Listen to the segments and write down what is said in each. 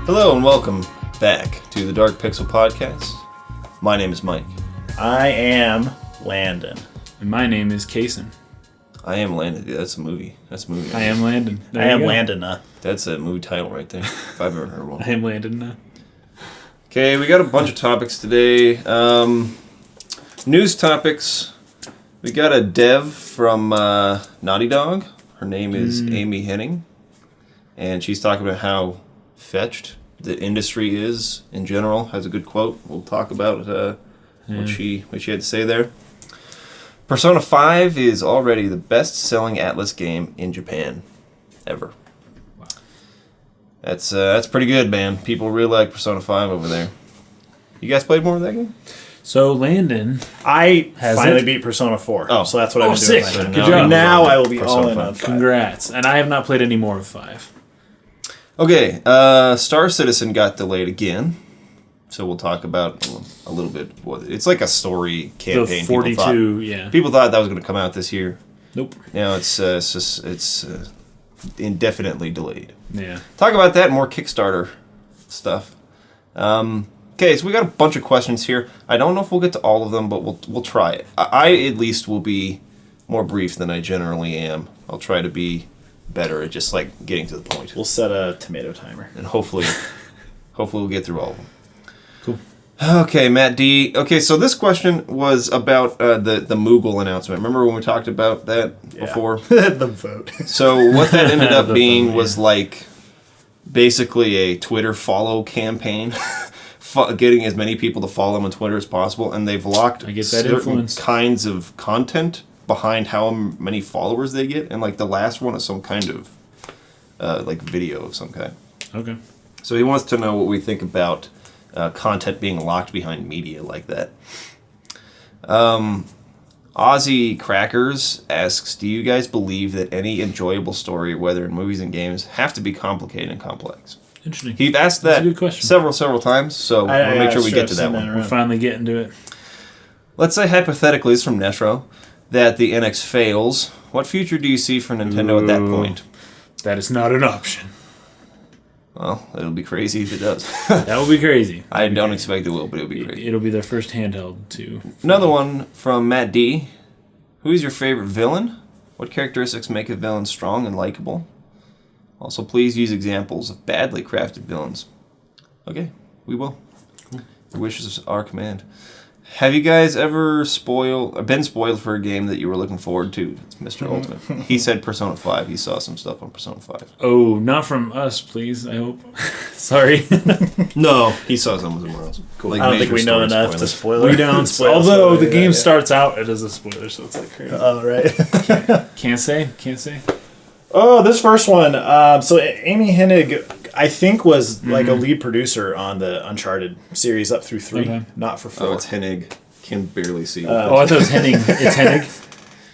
Hello and welcome back to the Dark Pixel Podcast. My name is Mike. I am Landon. And my name is Kason. I am Landon. Dude, that's a movie. I am Landon. I am Landon. That's a movie title right there, if I've ever heard one. I am Landon. Okay, we got a bunch of topics today. News topics. We got a dev from Naughty Dog. Her name is Amy Hennig. And she's talking about how fetched the industry is in general. Has a good quote. We'll talk about what she had to say there. Persona 5 is already the best-selling Atlus game in Japan ever. Wow. That's pretty good, man. People really like Persona 5 over there. You guys played more of that game? So Landon, I finally it? beat Persona 4. Oh. So that's what I've been sick. doing. Good job. Now I will be Persona all in 5. on 5. Congrats. And I have not played any more of 5. Okay, Star Citizen got delayed again. So we'll talk about a little bit. It's like a story campaign. The 42, People thought that was going to come out this year. Nope. Now it's indefinitely delayed. Yeah. Talk about that and more Kickstarter stuff. Okay, so we got a bunch of questions here. I don't know if we'll get to all of them, but we'll try it. I at least will be more brief than I generally am. I'll try to be better at just like getting to the point. We'll set a tomato timer. And hopefully we'll get through all of them. Cool. Okay, Matt D. Okay, so this question was about the Moogle announcement. Remember when we talked about that before? The vote. So what that ended up being vote, was like basically a Twitter follow campaign, getting as many people to follow them on Twitter as possible, and they've locked certain influence. kinds of content behind how many followers they get, and like the last one is some kind of like video of some kind. Okay. So he wants to know what we think about content being locked behind media like that. Aussie Crackers asks, do you guys believe that any enjoyable story, whether in movies and games, have to be complicated and complex? Interesting. He's asked that several times, so we'll make sure we get to that one. We're finally getting to it. Let's say hypothetically, it's from Netro, that the NX fails. What future do you see for Nintendo at that point? That is not an option. Well, it'll be crazy if it does. That will be crazy. I don't expect it will, but it'll be crazy. It'll be their first handheld, too. Another one from Matt D. Who is your favorite villain? What characteristics make a villain strong and likable? Also, please use examples of badly crafted villains. Okay, we will. Cool. Your wishes are command. Have you guys ever been spoiled for a game that you were looking forward to? It's Mr. Ultimate. He said Persona 5. He saw some stuff on Persona 5. Oh, not from us, please, I hope. Sorry. No, he saw some somewhere else. Cool. I don't think we know enough to spoil it. We don't. Although the game starts out, it is a spoiler, so it's like crazy. Oh, right. Can't say. Oh, this first one. So Amy Hennig, I think, was like a lead producer on the Uncharted series up through 3, not for 4. Oh, it's Hennig. Can barely see. I thought it was Hennig. It's Hennig?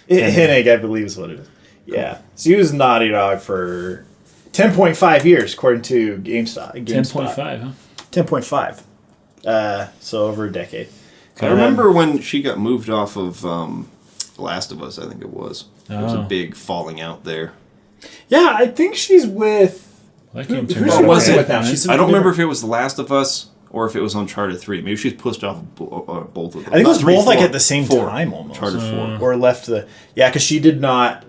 Hennig, I believe, is what it is. Yeah. So he was Naughty Dog for 10.5 years, according to GameSpot. 10.5, huh? 10.5. So over a decade. I remember when she got moved off of Last of Us, I think it was. There was a big falling out there. Yeah, I think she's with... I don't remember if it was The Last of Us or if it was Uncharted 3. Maybe she's pushed off both of them. I think it was both like at the same time almost. Uncharted 4. Or left the... Yeah, because she did not...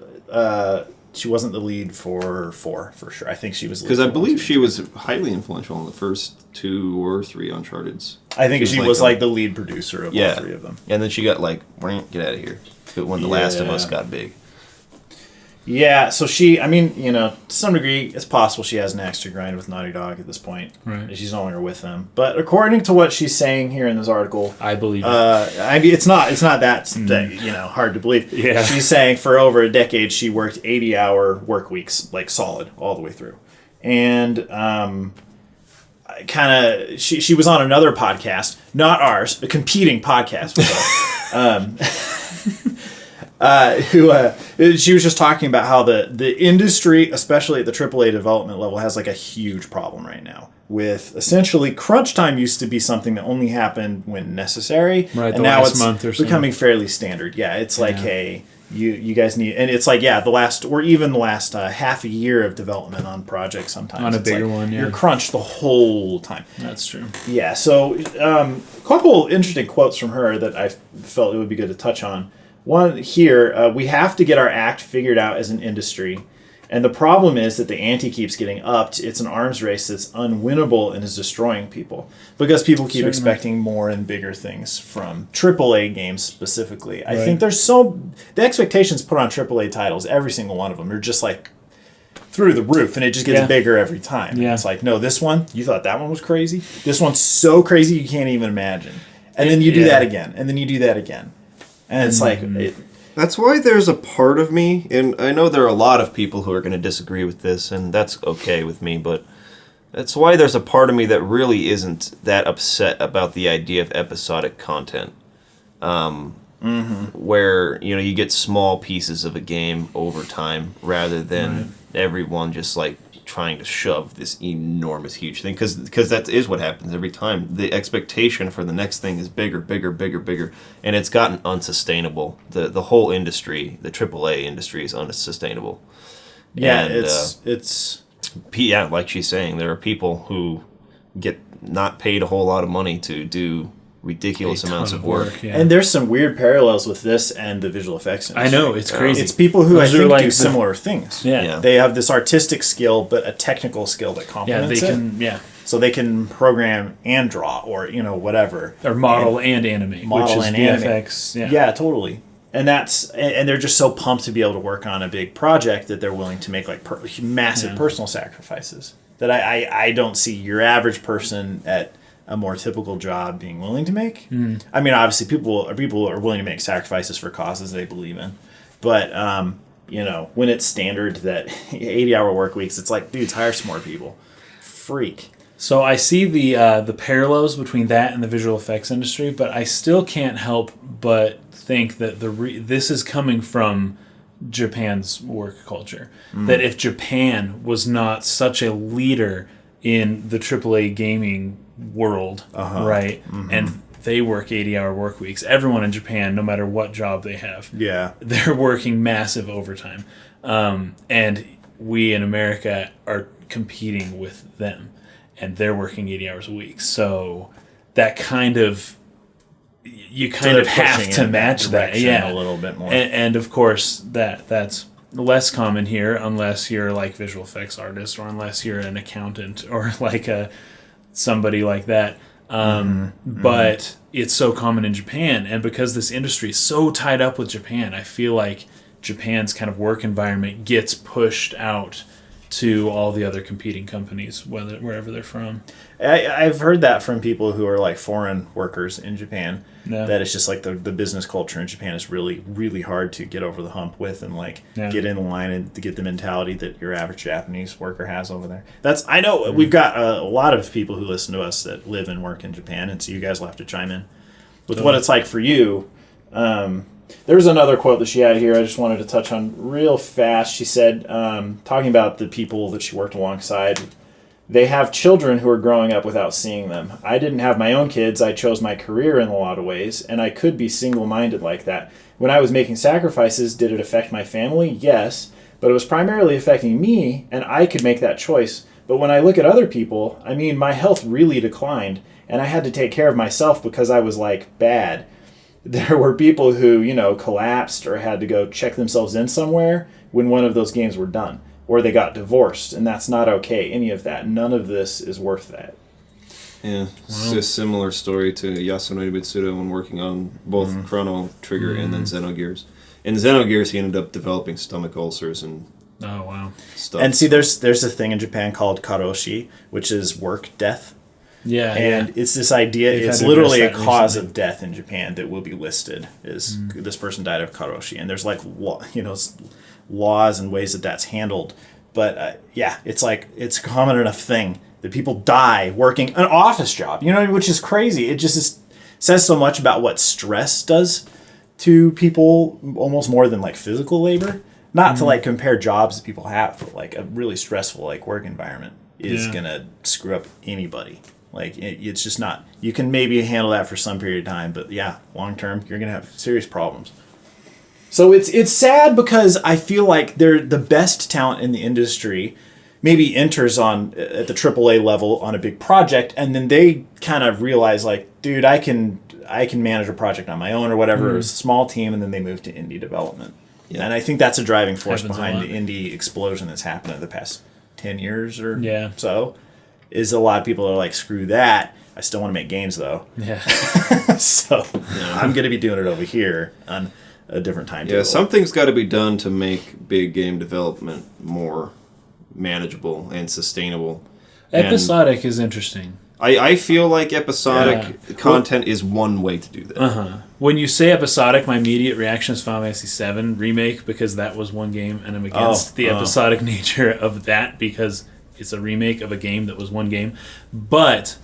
she wasn't the lead for 4, for sure. I think she was... Because I believe she was highly influential in the first 2 or 3 Uncharted's. I think she was like the lead producer of all 3 of them. And then she got like, get out of here. When The Last of Us got big. Yeah, so she, I mean, to some degree, it's possible she has an axe to grind with Naughty Dog at this point. Right. She's no longer with them. But according to what she's saying here in this article, I believe it. I mean, it's not that, hard to believe. Yeah. She's saying for over a decade, she worked 80-hour work weeks, like solid, all the way through. And she was on another podcast, not ours, a competing podcast with us. She was just talking about how the industry, especially at the AAA development level, has like a huge problem right now with essentially crunch time used to be something that only happened when necessary, right, and now it's becoming fairly standard. Yeah, it's like You guys need, and it's like, the last half a year of development on projects sometimes. On a it's bigger like one, yeah. You're crunched the whole time. That's true. Yeah, so a couple interesting quotes from her that I felt it would be good to touch on. One here, we have to get our act figured out as an industry. And the problem is that the ante keeps getting upped. It's an arms race that's unwinnable and is destroying people. Because people keep expecting more and bigger things from AAA games specifically. I think there's the expectations put on AAA titles, every single one of them, are just like through the roof, and it just gets bigger every time. Yeah. It's like, no, this one, you thought that one was crazy? This one's so crazy you can't even imagine. And then you do that again, and then you do that again. And it's like... That's why there's a part of me, and I know there are a lot of people who are going to disagree with this, and that's okay with me, but that's why there's a part of me that really isn't that upset about the idea of episodic content. Where, you get small pieces of a game over time rather than everyone just like trying to shove this enormous huge thing, because that is what happens every time. The expectation for the next thing is bigger, and it's gotten unsustainable. The whole industry, the AAA industry, is unsustainable. Yeah, and, it's like she's saying, there are people who get not paid a whole lot of money to do ridiculous amounts of work. Yeah. And there's some weird parallels with this and the visual effects industry. I know, it's crazy. It's people who Those I think are like do similar things. Yeah. They have this artistic skill, but a technical skill that complements it. So they can program and draw, or whatever, or model and animate, which is VFX. Yeah, totally. And they're just so pumped to be able to work on a big project that they're willing to make like massive personal sacrifices that I don't see your average person at a more typical job being willing to make. I mean, obviously people are willing to make sacrifices for causes they believe in, but when it's standard that 80-hour work weeks, it's like, dudes, hire some more people. Freak. So I see the parallels between that and the visual effects industry, but I still can't help but think that this is coming from Japan's work culture. That if Japan was not such a leader in the AAA gaming world, right, and they work 80-hour work weeks, everyone in Japan, no matter what job they have, they're working massive overtime. And we in America are competing with them, and they're working 80 hours a week. So that you kind of have to match that, a little bit more. And of course that's less common here unless you're like visual effects artist, or unless you're an accountant, or like somebody like that. But it's so common in Japan, and because this industry is so tied up with Japan, I feel like Japan's kind of work environment gets pushed out to all the other competing companies, wherever they're from. I've heard that from people who are like foreign workers in Japan. Yeah. That it's just like the business culture in Japan is really, really hard to get over the hump with, and like get in line and to get the mentality that your average Japanese worker has over there. I know we've got a lot of people who listen to us that live and work in Japan, and so you guys will have to chime in with what it's like for you. There's another quote that she had here I just wanted to touch on real fast. She said, talking about the people that she worked alongside, they have children who are growing up without seeing them. I didn't have my own kids. I chose my career in a lot of ways, and I could be single-minded like that. When I was making sacrifices, did it affect my family? Yes, but it was primarily affecting me, and I could make that choice. But when I look at other people, I mean, my health really declined, and I had to take care of myself because I was, like, bad. There were people who, collapsed or had to go check themselves in somewhere when one of those games were done. Or they got divorced, and that's not okay. Any of that. None of this is worth that. Yeah, it's a similar story to Yasunori Mitsuda when working on both Chrono Trigger and then Xenogears. In Xenogears, he ended up developing stomach ulcers and stuff. And see, there's a thing in Japan called karoshi, which is work death. Yeah, and it's this idea, it's literally a cause of death in Japan that will be listed as this person died of karoshi. And there's like, laws and ways that that's handled. But it's like, it's a common enough thing that people die working an office job, which is crazy. It just says so much about what stress does to people, almost more than like physical labor. Not to like compare jobs that people have, but like a really stressful like work environment is gonna screw up anybody. Like it's just not. You can maybe handle that for some period of time, but long term, you're gonna have serious problems. So it's sad because I feel like they're the best talent in the industry maybe enters on at the AAA level on a big project, and then they kind of realize like, dude, I can manage a project on my own or whatever, a small team, and then they move to indie development. Yeah. And I think that's a driving force behind the indie explosion that's happened in the past 10 years or so. Is a lot of people are like, screw that. I still want to make games though. Yeah. So I'm going to be doing it over here on a different timetable. Yeah, something's got to be done to make big game development more manageable and sustainable. Episodic is interesting. I feel like episodic content is one way to do that. When you say episodic, my immediate reaction is Final Fantasy VII Remake, because that was one game, and I'm against the episodic nature of that because it's a remake of a game that was one game. But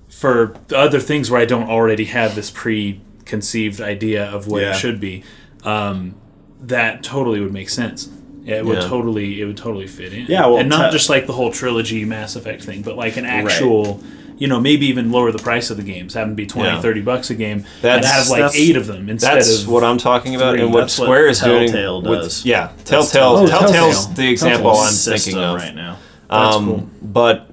for other things where I don't already have this preconceived idea of what it should be, that totally would make sense. It would totally fit in. Yeah, well, and not just like the whole trilogy Mass Effect thing, but like an actual, maybe even lower the price of the games, have them be $20-$30 a game, and have like 8 of them instead of. That's what I'm talking about, 3. and what Square is doing. Telltale does. Telltale's the example I'm thinking of right now. That's cool. But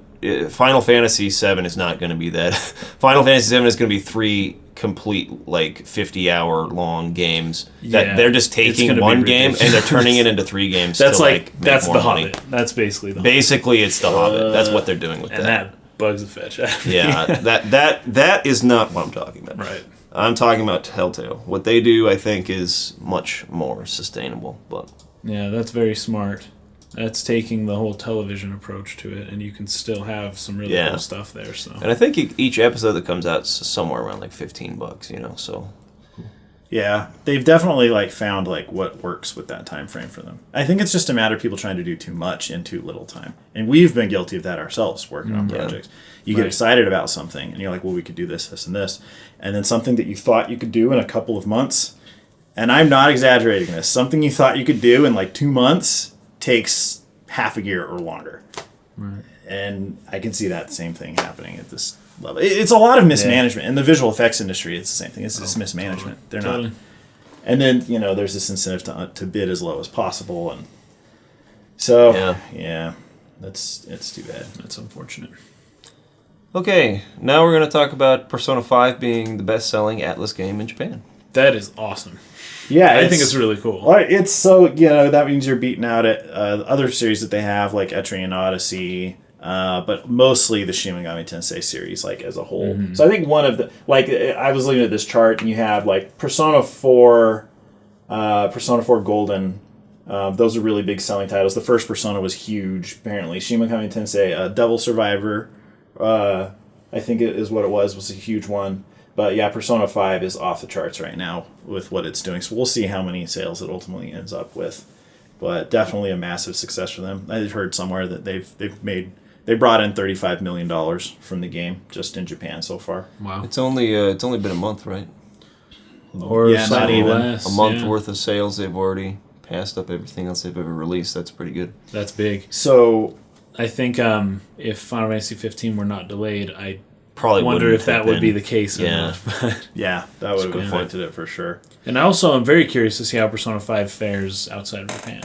Final Fantasy VII is not going to be that. Final Fantasy VII is going to be 3 complete, like, 50-hour long games that they're just taking one game and they're turning it into 3 games. That's to, like make that's more the money. Hobbit. That's basically the Basically, it's the Hobbit. That's what they're doing with and that bugs the fetch out of me. Yeah, that is not what I'm talking about. Right. I'm talking about Telltale. What they do, I think, is much more sustainable. But yeah, that's very smart. That's taking the whole television approach to it, and you can still have some really cool stuff there. So, and I think each episode that comes out is somewhere around like $15, So, yeah, they've definitely like found like what works with that time frame for them. I think it's just a matter of people trying to do too much in too little time, and we've been guilty of that ourselves working on projects. You get excited about something, and you're like, well, we could do this, this, and this, and then something that you thought you could do in a couple of months, and I'm not exaggerating this, something you thought you could do in like 2 months takes half a year or longer. Right. And I can see that same thing happening at this level. It's a lot of mismanagement. In the visual effects industry, it's the same thing. It's just mismanagement. They're not. And then, there's this incentive to bid as low as possible. And so, it's too bad. That's unfortunate. Okay, now we're going to talk about Persona 5 being the best-selling Atlus game in Japan. That is awesome. Yeah, I think it's really cool. It's so, that means you're beating out at other series that they have, like Etrian Odyssey, but mostly the Shin Megami Tensei series, like, as a whole. Mm-hmm. So I think one of the, like, I was looking at this chart, and you have, like, Persona 4 Golden. Those are really big selling titles. The first Persona was huge, apparently. Shin Megami Tensei, Devil Survivor, I think it is what it was a huge one. But yeah, Persona 5 is off the charts right now with what it's doing. So we'll see how many sales it ultimately ends up with. But definitely a massive success for them. I've heard somewhere that they brought in $35 million from the game just in Japan so far. Wow. It's only been a month, right? Or not even less, a month worth of sales. They've already passed up everything else they've ever released. That's pretty good. That's big. So I think if Final Fantasy 15 were not delayed, I probably wonder if that would be the case. Yeah, yeah, that would have affected it for sure. And I also am very curious to see how Persona 5 fares outside of Japan,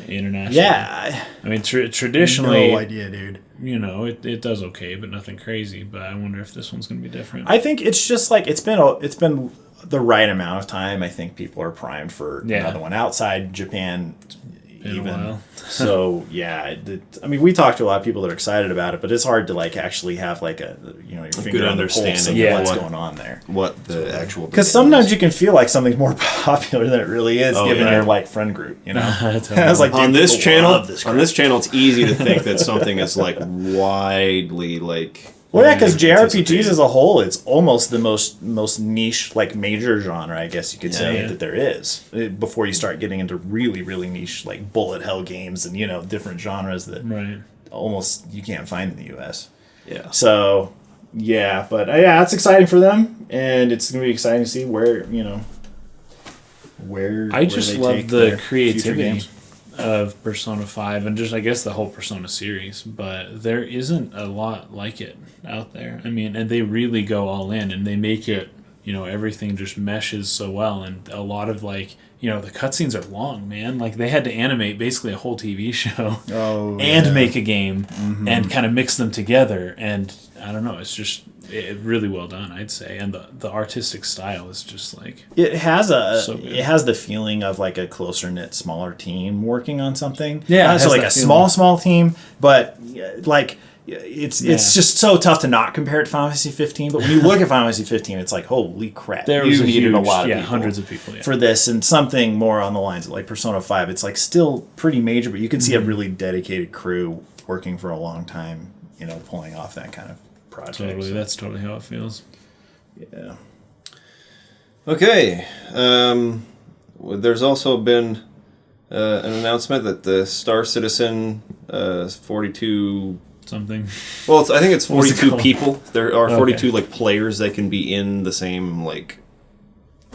internationally. Yeah, I mean, traditionally, no idea, dude. It does okay, but nothing crazy. But I wonder if this one's going to be different. I think it's just like it's been the right amount of time. I think people are primed for another one outside Japan. Even so, yeah. I mean, we talked to a lot of people that are excited about it, but it's hard to like actually have like your finger on the pulse of what's going on there. What the actual because sometimes you can feel like something's more popular than it really is, given your like friend group. I was like, on this channel, it's easy to think that something is like widely like. Well, yeah, because JRPGs as a whole, it's almost the most niche, like, major genre, I guess you could say, that there is. Before you start getting into really, really niche, like, bullet hell games and, different genres that almost you can't find in the U.S. Yeah. So, yeah, but, it's exciting for them, and it's going to be exciting to see where I just love the creativity of Persona 5 and just, I guess, the whole Persona series, but there isn't a lot like it out there. I mean, and they really go all in, and they make it, everything just meshes so well, and a lot of the cutscenes are long, man. Like they had to animate basically a whole TV show and make a game and kind of mix them together, and I don't know, it's just really well done, I'd say, and the artistic style is just like it has so good. It has the feeling of like a closer knit, smaller team working on something. Yeah, so like a small team, but like. It's just so tough to not compare it to Final Fantasy 15, but when you look at Final Fantasy 15, it's like, holy crap, there you was needed a lot of people. Hundreds of people for this, and something more on the lines of like Persona 5. It's like still pretty major, but you can see a really dedicated crew working for a long time, pulling off that kind of project. Totally, that's totally how it feels. Yeah. Okay. There's also been an announcement that the Star Citizen 42... something. Well, I think it's 42 called? people. There are 42 like players that can be in the same like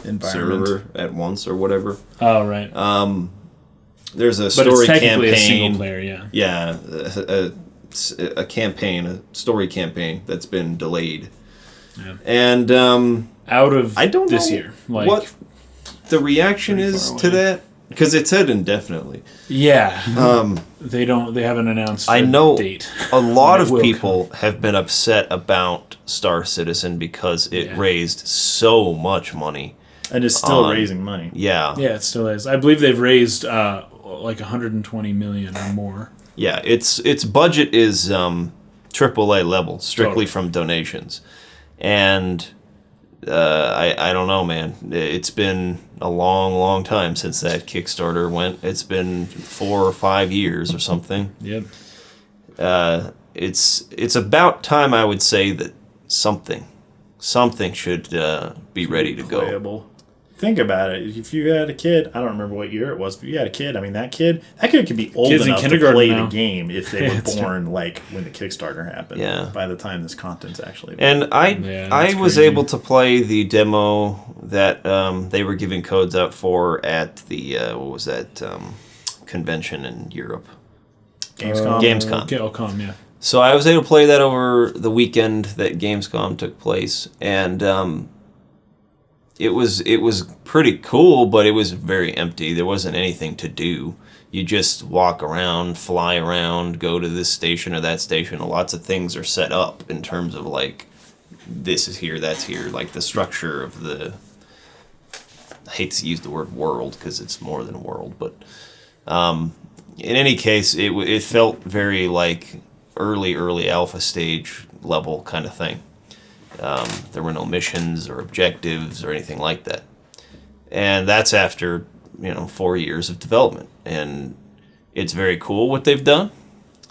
environment server at once or whatever. Oh right. There's a but story it's technically campaign. a single player, yeah. Yeah, a campaign, a story campaign that's been delayed. Yeah. And out of I don't this know year, like what the reaction is to that. Because it said indefinitely. Yeah. They haven't announced I know date. a lot of people have been upset about Star Citizen because it raised so much money. And is still raising money. Yeah. Yeah, it still is. I believe they've raised like 120 million or more. Yeah, its budget is AAA level, strictly from donations. And I don't know, man. It's been a long time since that Kickstarter went. It's been 4 or 5 years or something. Yep. It's about time, I would say, that something should be ready to go. Playable. Think about it. If you had a kid, I don't remember what year it was, but you had a kid. I mean, that kid could be old enough to play the game if they were born like when the Kickstarter happened. Yeah. By the time this content's actually available. And I was able to play the demo that they were giving codes out for at the convention in Europe. Gamescom. Gamescom, yeah. So I was able to play that over the weekend that Gamescom took place, and it was pretty cool, but it was very empty. There wasn't anything to do. You just walk around, fly around, go to this station or that station. Lots of things are set up in terms of like, this is here, that's here, like the structure of the... I hate to use the word world because it's more than a world, but in any case, it felt very like early alpha stage level kind of thing. There were no missions or objectives or anything like that. And that's after, 4 years of development. And it's very cool what they've done.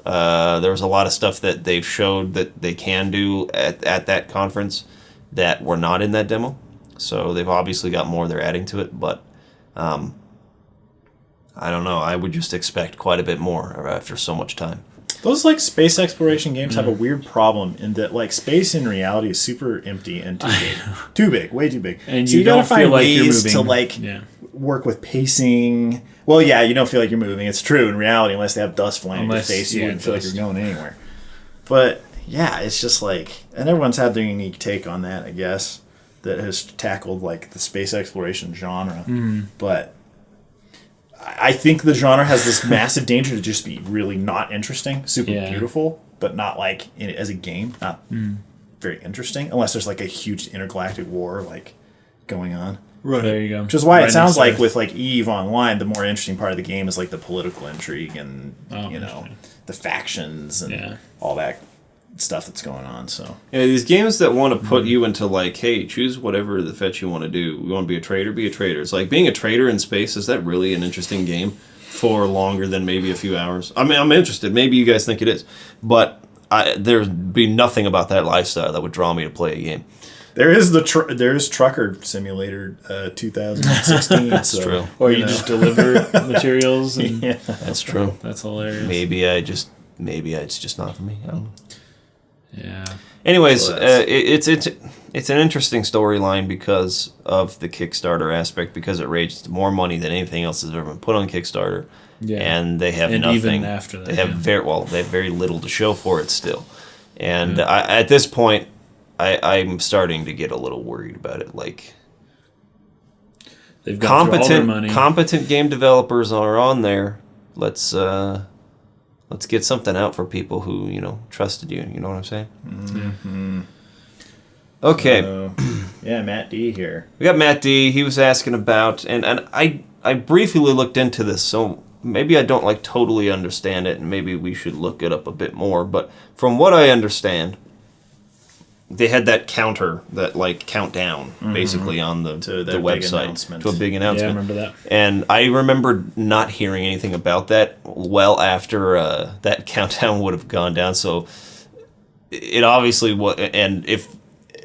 There was a lot of stuff that they've showed that they can do at that conference that were not in that demo. So they've obviously got more they're adding to it. But I don't know. I would just expect quite a bit more after so much time. Those like space exploration games have a weird problem in that like space in reality is super empty and too big, way too big. And so you don't gotta find feel like ways you're to work with pacing. Well, yeah, you don't feel like you're moving. It's true in reality, unless they have dust flying in your face, you wouldn't feel like you're going anywhere. But yeah, it's just like, and everyone's had their unique take on that, I guess, that has tackled like the space exploration genre. But I think the genre has this massive danger to just be really not interesting, super beautiful, but not like as a game, not very interesting, unless there's like a huge intergalactic war like going on. Right. There you go. Which is why it sounds like with like EVE Online, the more interesting part of the game is like the political intrigue and the factions and all that stuff that's going on. So yeah, these games that want to put you into like, hey, choose whatever the fetch you want to do. You want to be a trader, be a trader. It's like being a trader in space. Is that really an interesting game for longer than maybe a few hours? I mean, I'm interested. Maybe you guys think it is, but there'd be nothing about that lifestyle that would draw me to play a game. There is there's Trucker Simulator 2016. That's so, true. Or you just deliver materials. And that's true. That's hilarious. Maybe it's just not for me. I don't know. Yeah. Anyways, it's an interesting storyline because of the Kickstarter aspect, because it raised more money than anything else has ever been put on Kickstarter. Yeah. And they have nothing. Even after that, they have very little to show for it still. And at this point, I'm starting to get a little worried about it. Like, They've got all their money. competent game developers are on there. Let's get something out for people who, trusted you. You know what I'm saying? Mm-hmm. Okay. Yeah, Matt D here. We got Matt D. He was asking about, and I briefly looked into this, so maybe I don't totally understand it, and maybe we should look it up a bit more. But from what I understand, they had that counter, that countdown, basically on the website to a big announcement. Yeah, I remember that. And I remember not hearing anything about that well after that countdown would have gone down. So it obviously was, and if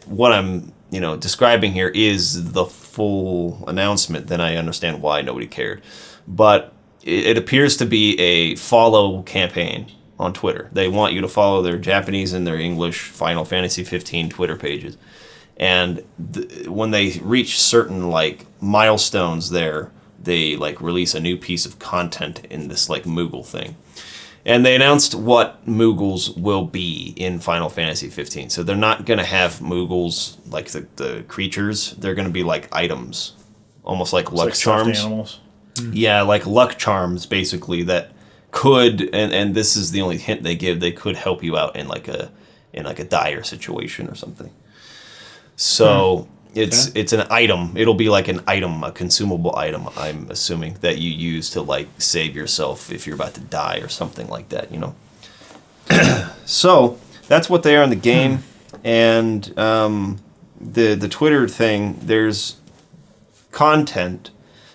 what I'm describing here is the full announcement, then I understand why nobody cared. But it appears to be a follow campaign on Twitter. They want you to follow their Japanese and their English Final Fantasy 15 Twitter pages. And when they reach certain milestones there, they release a new piece of content in this Moogle thing. And they announced what Moogles will be in Final Fantasy 15. So they're not going to have Moogles like the creatures. They're going to be items, almost like luck charms. Animals. Yeah, like luck charms, basically, that could, and this is the only hint they give, they could help you out in a dire situation or something. So it's an item. It'll be like an item, a consumable item, I'm assuming, that you use to save yourself if you're about to die or something like that, So that's what they are in the game. And the Twitter thing, there's content.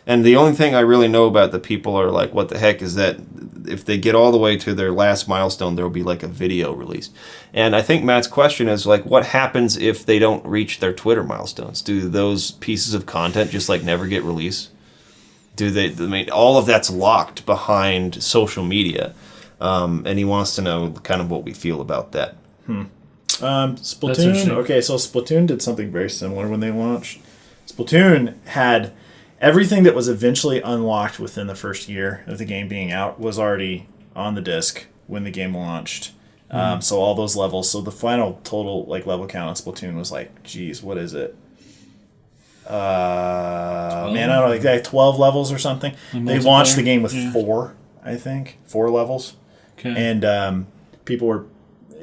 And the only thing I really know about the people are what the heck is that if they get all the way to their last milestone, there will be a video released. And I think Matt's question is what happens if they don't reach their Twitter milestones? Do those pieces of content just never get released? Do they? I mean, all of that's locked behind social media, and he wants to know kind of what we feel about that. Splatoon. Okay, so Splatoon did something very similar when they launched. Splatoon had everything that was eventually unlocked within the first year of the game being out was already on the disc when the game launched. So all those levels. So the final total level count on Splatoon was geez, what is it? Man, I don't know, 12 levels or something. They launched the game with 4 levels. Okay. And people were.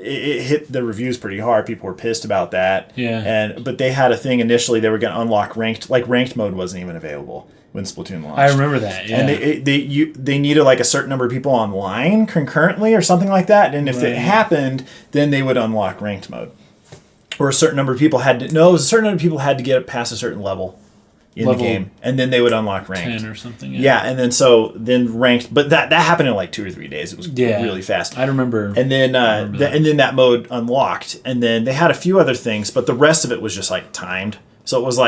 It hit the reviews pretty hard. People were pissed about that. Yeah. But they had a thing initially. They were going to unlock ranked. Ranked mode wasn't even available when Splatoon launched. I remember that. Yeah. And they needed a certain number of people online concurrently or something like that. And if it happened, then they would unlock ranked mode. Or a certain number of people had to get past a certain level in the game, and then they would unlock ranked 10 or something. Yeah, and then ranked, but that happened in 2 or 3 days. It was really fast. I remember. And then and then that mode unlocked, and then they had a few other things, but the rest of it was just timed. So it was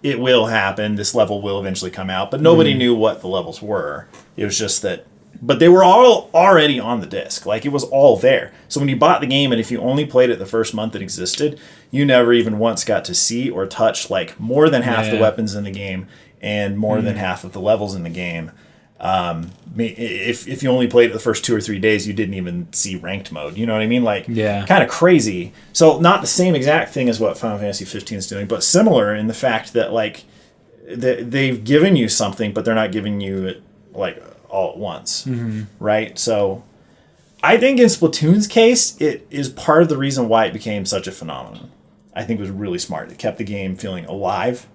it will happen. This level will eventually come out, but nobody knew what the levels were. It was just that. But they were all already on the disc. It was all there. So when you bought the game, and if you only played it the first month it existed, you never even once got to see or touch more than half the weapons in the game and more than half of the levels in the game. If you only played it the first 2 or 3 days, you didn't even see ranked mode. You know what I mean? Kind of crazy. So not the same exact thing as what Final Fantasy 15 is doing, but similar in the fact that they've given you something, but they're not giving you it all at once, right? So I think in Splatoon's case, it is part of the reason why it became such a phenomenon. I think it was really smart. It kept the game feeling alive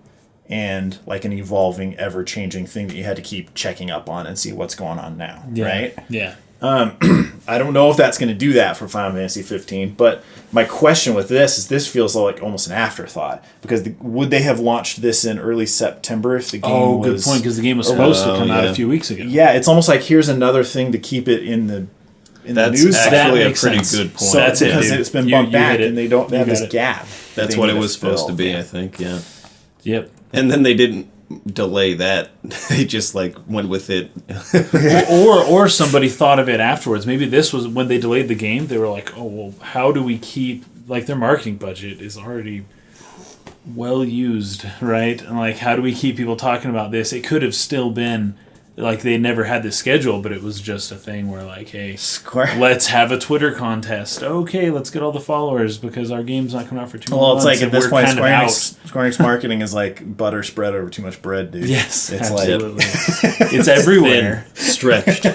and an evolving, ever-changing thing that you had to keep checking up on and see what's going on now, right? Yeah. I don't know if that's going to do that for Final Fantasy 15, but my question with this feels like almost an afterthought, because would they have launched this in early September if the game was... Oh, good point, because the game was supposed to come out a few weeks ago. Yeah, it's almost here's another thing to keep it in the news. That's actually a pretty sense. good point. So that's because it's been bumped back and they don't have this gap. That's what it was supposed to be, I think, yeah. Yep. And then they didn't delay that. They just went with it. or somebody thought of it afterwards. Maybe this was when they delayed the game. They were like, oh, well, how do we keep their marketing budget is already well used, right? And how do we keep people talking about this? It could have still been like they never had this schedule, but it was just a thing where like, hey, Square. let's have a Twitter contest. Okay, let's get all the followers because our game's not coming out for 2 months. Well, it's like at and this we're point, kind of Square Enix marketing is like butter spread over too much bread, dude. Yes, it's absolutely. It's everywhere. Stretched.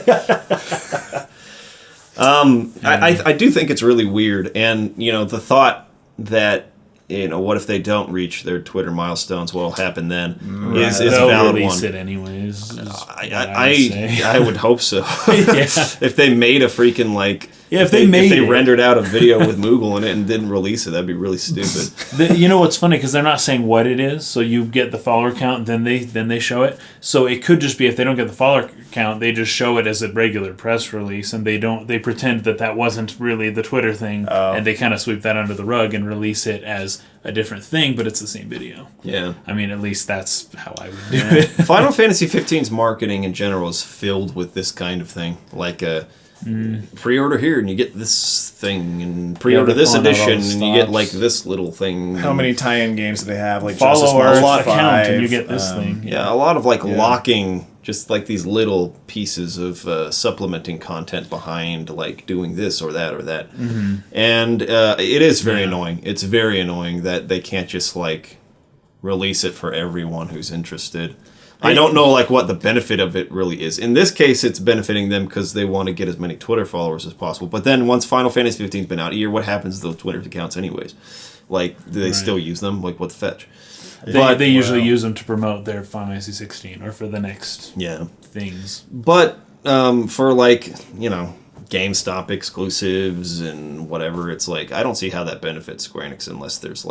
I do think it's really weird, and the thought that what if they don't reach their Twitter milestones? What'll happen then? Is a They'll valid release one. it anyways. I would hope so. Yeah. If they made a freaking like. Yeah, if they rendered out a video with Moogle in it and didn't release it, that'd be really stupid. You know what's funny, because they're not saying what it is, so you get the follower count, then they show it. So it could just be if they don't get the follower count, they just show it as a regular press release, and they pretend that wasn't really the Twitter thing, and they kind of sweep that under the rug and release it as a different thing, but it's the same video. Yeah. I mean, at least that's how I would do it. Final Fantasy 15's marketing in general is filled with this kind of thing, like a. Pre-order here and you get this thing, and pre-order this edition and you get like this little thing. How many tie-in games do they have? Like follow our Justice account 5, and you get this thing. Yeah, a lot of locking, just like these little pieces of supplementing content behind like doing this or that or that. Mm-hmm. And it is very annoying. It's very annoying that they can't just like release it for everyone who's interested. I don't know what the benefit of it really is. In this case, it's benefiting them because they want to get as many Twitter followers as possible. But then once Final Fantasy 15's been out a year, what happens to those Twitter accounts anyways? Like, do they still use them? Like, what the fetch? They usually use them to promote their Final Fantasy 16 or for the next things. But for GameStop exclusives and whatever, it's like, I don't see how that benefits Square Enix unless there's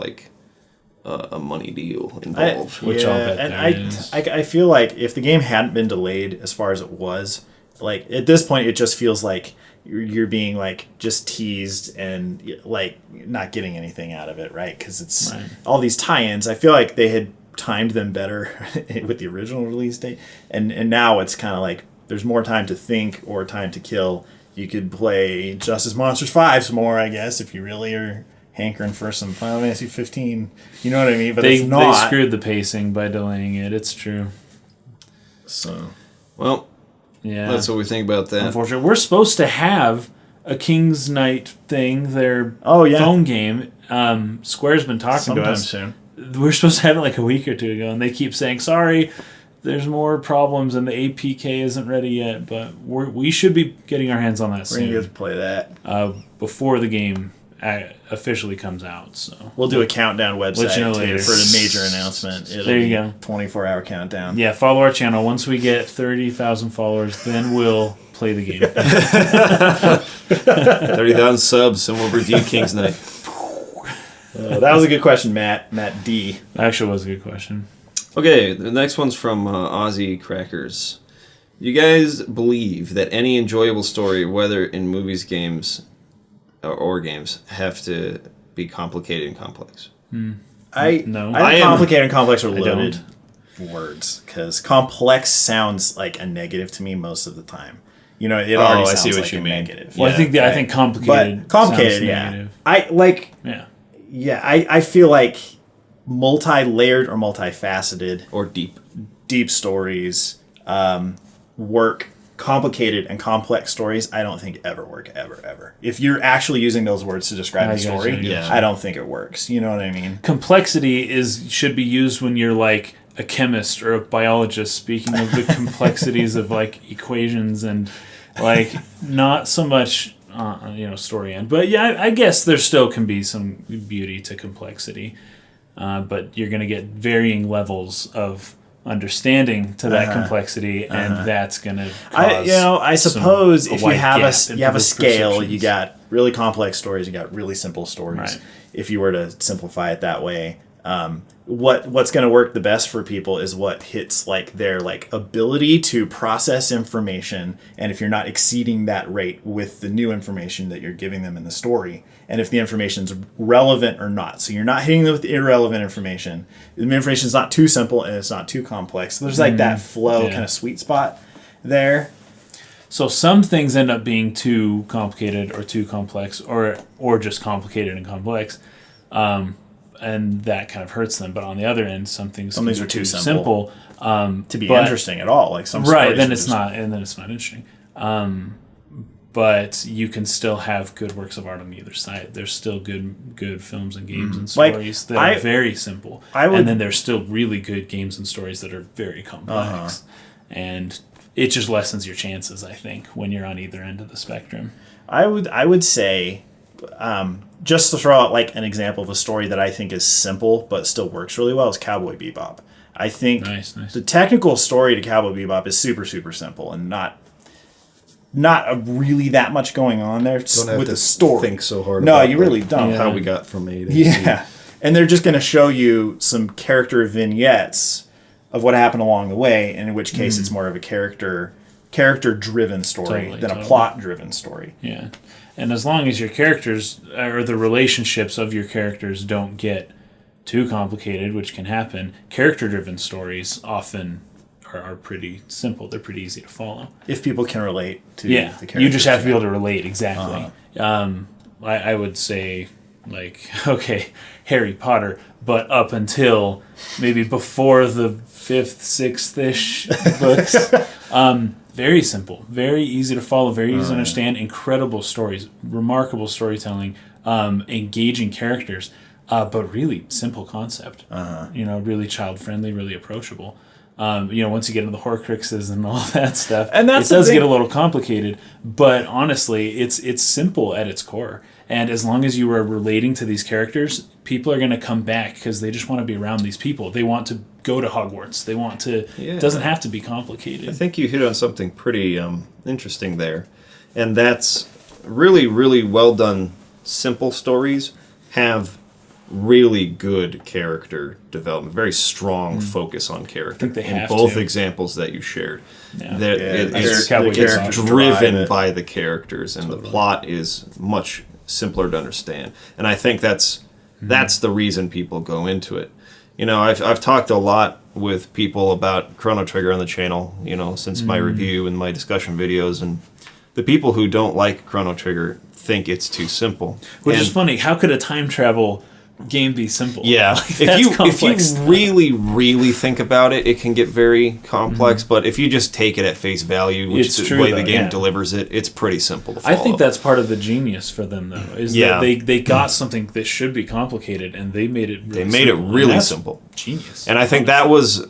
a money deal involved. Which I'll bet there is. I feel like if the game hadn't been delayed as far as it was, like at this point it just feels like you're being like just teased and like not getting anything out of it, right? Because it's all these tie-ins. I feel like they had timed them better with the original release date, and now it's kind of like there's more time to think or time to kill. You could play Justice Monsters 5 some more, I guess, if you really are hankering for some Final Fantasy 15. You know what I mean? But they screwed the pacing by delaying it. It's true. So, well, yeah, that's what we think about that. Unfortunately, we're supposed to have a King's Knight thing, their phone game. Square's been talking to us. Soon. We're supposed to have it like a week or two ago, and they keep saying, sorry, there's more problems and the APK isn't ready yet, but we should be getting our hands on that soon. We're going to get to play that. Before the game officially comes out. So we'll do a countdown website later for the major announcement. There you go. 24-hour countdown. Yeah, follow our channel. Once we get 30,000 followers, then we'll play the game. 30,000 subs and we'll review King's Knight. That was a good question, Matt. Matt D. Actually, was a good question. Okay, the next one's from Aussie Crackers. You guys believe that any enjoyable story, whether in movies, games, or games, have to be complicated and complex? No. I think complicated and complex are loaded words, because complex sounds like a negative to me most of the time. It already sounds like a negative. Well, I think complicated. But complicated, negative. I feel like multi-layered or multifaceted or deep stories work. Complicated and complex stories, I don't think ever work, ever. If you're actually using those words to describe the story, I don't think it works. You know what I mean? Complexity should be used when you're like a chemist or a biologist speaking of the complexities of like equations and like not so much story end. But yeah, I guess there still can be some beauty to complexity, but you're gonna get varying levels of understanding to that complexity, and that's gonna cause I suppose if you have a scale, perceptions. you got really complex stories, you got really simple stories. Right. If you were to simplify it that way, what's going to work the best for people is what hits like their like ability to process information, and if you're not exceeding that rate with the new information that you're giving them in the story, and if the information's relevant or not. So you're not hitting them with irrelevant information. The information's not too simple and it's not too complex. So there's like that flow kind of sweet spot there. So some things end up being too complicated or too complex, or just complicated and complex. and that kind of hurts them. But on the other end, some things are too simple to be interesting at all. Like some right, stories then are it's just- not, and then it's not interesting. But you can still have good works of art on either side. There's still good films and games and Like, stories that are very simple, would- and then there's still really good games and stories that are very complex, and it just lessens your chances, I think, when you're on either end of the spectrum. I would say, just to throw out like an example of a story that I think is simple but still works really well is Cowboy Bebop. I think Nice. the technical story to Cowboy Bebop is super, super simple and not really that much going on there Don't have with to the story. think so hard. No, about, you really don't. How we got from A to Yeah. And they're just going to show you some character vignettes of what happened along the way, and in which case it's more of a character-driven story than a plot-driven story. Yeah. And as long as your characters, or the relationships of your characters don't get too complicated, which can happen, character-driven stories often are pretty simple. They're pretty easy to follow. If people can relate to the characters. You just have to be able to relate, exactly. I would say, like, okay, Harry Potter, but up until maybe before the 5th, 6th-ish books. Very simple, very easy to follow, very easy to understand, incredible stories, remarkable storytelling, engaging characters, but really simple concept. Really child-friendly, really approachable. Once you get into the Horcruxes and all that stuff, and it does get a little complicated, but honestly, it's simple at its core. And as long as you are relating to these characters, people are going to come back because they just want to be around these people. They want to go to Hogwarts. They want to... It doesn't have to be complicated. I think you hit on something pretty interesting there. And that's really, really well done simple stories have really good character development, very strong focus on character. I think they have in both to. examples that you shared. Yeah. It's driven by the characters, and the plot is much simpler to understand. And I think that's the reason people go into it. I've talked a lot with people about Chrono Trigger on the channel, since my review and my discussion videos, and the people who don't like Chrono Trigger think it's too simple. Which is funny. How could a time travel game be simple? Yeah, if you really, really think about it, it can get very complex. But if you just take it at face value, which is the way the game delivers it, it's pretty simple to follow. I think that's part of the genius for them, though, is that they got something that should be complicated, and they made it. Really simple. Genius. And I think that was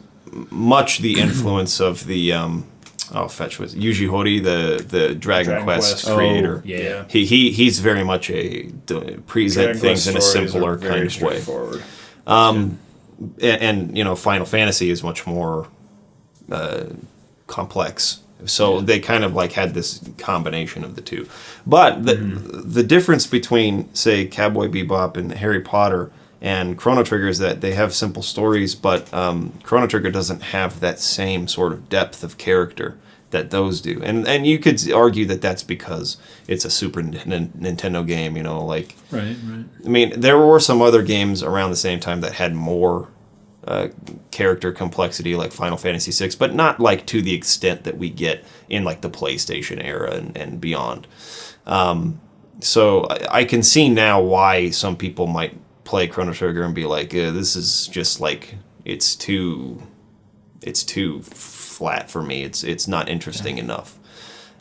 much the influence of the. Fetch was Yuji Horii, the Dragon Quest creator. He's very much present things in a simpler kind of way. And Final Fantasy is much more complex. So they kind of like had this combination of the two. But the difference between, say, Cowboy Bebop and Harry Potter and Chrono Trigger is that they have simple stories, but Chrono Trigger doesn't have that same sort of depth of character that those do. And you could argue that that's because it's a Super Nintendo game, like... Right. I mean, there were some other games around the same time that had more character complexity, like Final Fantasy VI, but not like to the extent that we get in like the PlayStation era and beyond. So I can see now why some people might play Chrono Trigger and be like, this is just like it's too flat for me. It's not interesting enough.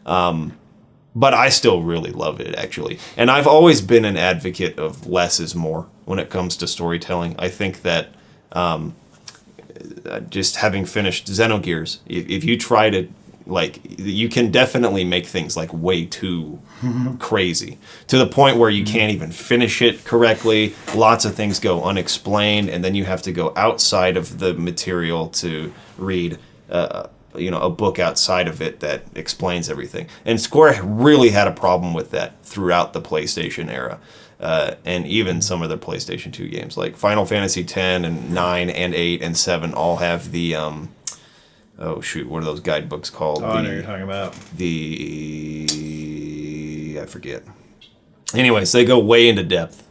But I still really love it, actually. And I've always been an advocate of less is more when it comes to storytelling. I think that just having finished Xenogears, if you try to, you can definitely make things way too crazy to the point where you can't even finish it correctly. Lots of things go unexplained, and then you have to go outside of the material to read a book outside of it that explains everything. And Square really had a problem with that throughout the PlayStation era. And even some of the PlayStation 2 games, like Final Fantasy X and 9 and 8 and 7 all have the... what are those guidebooks called? I know what you're talking about. I forget. Anyways, they go way into depth,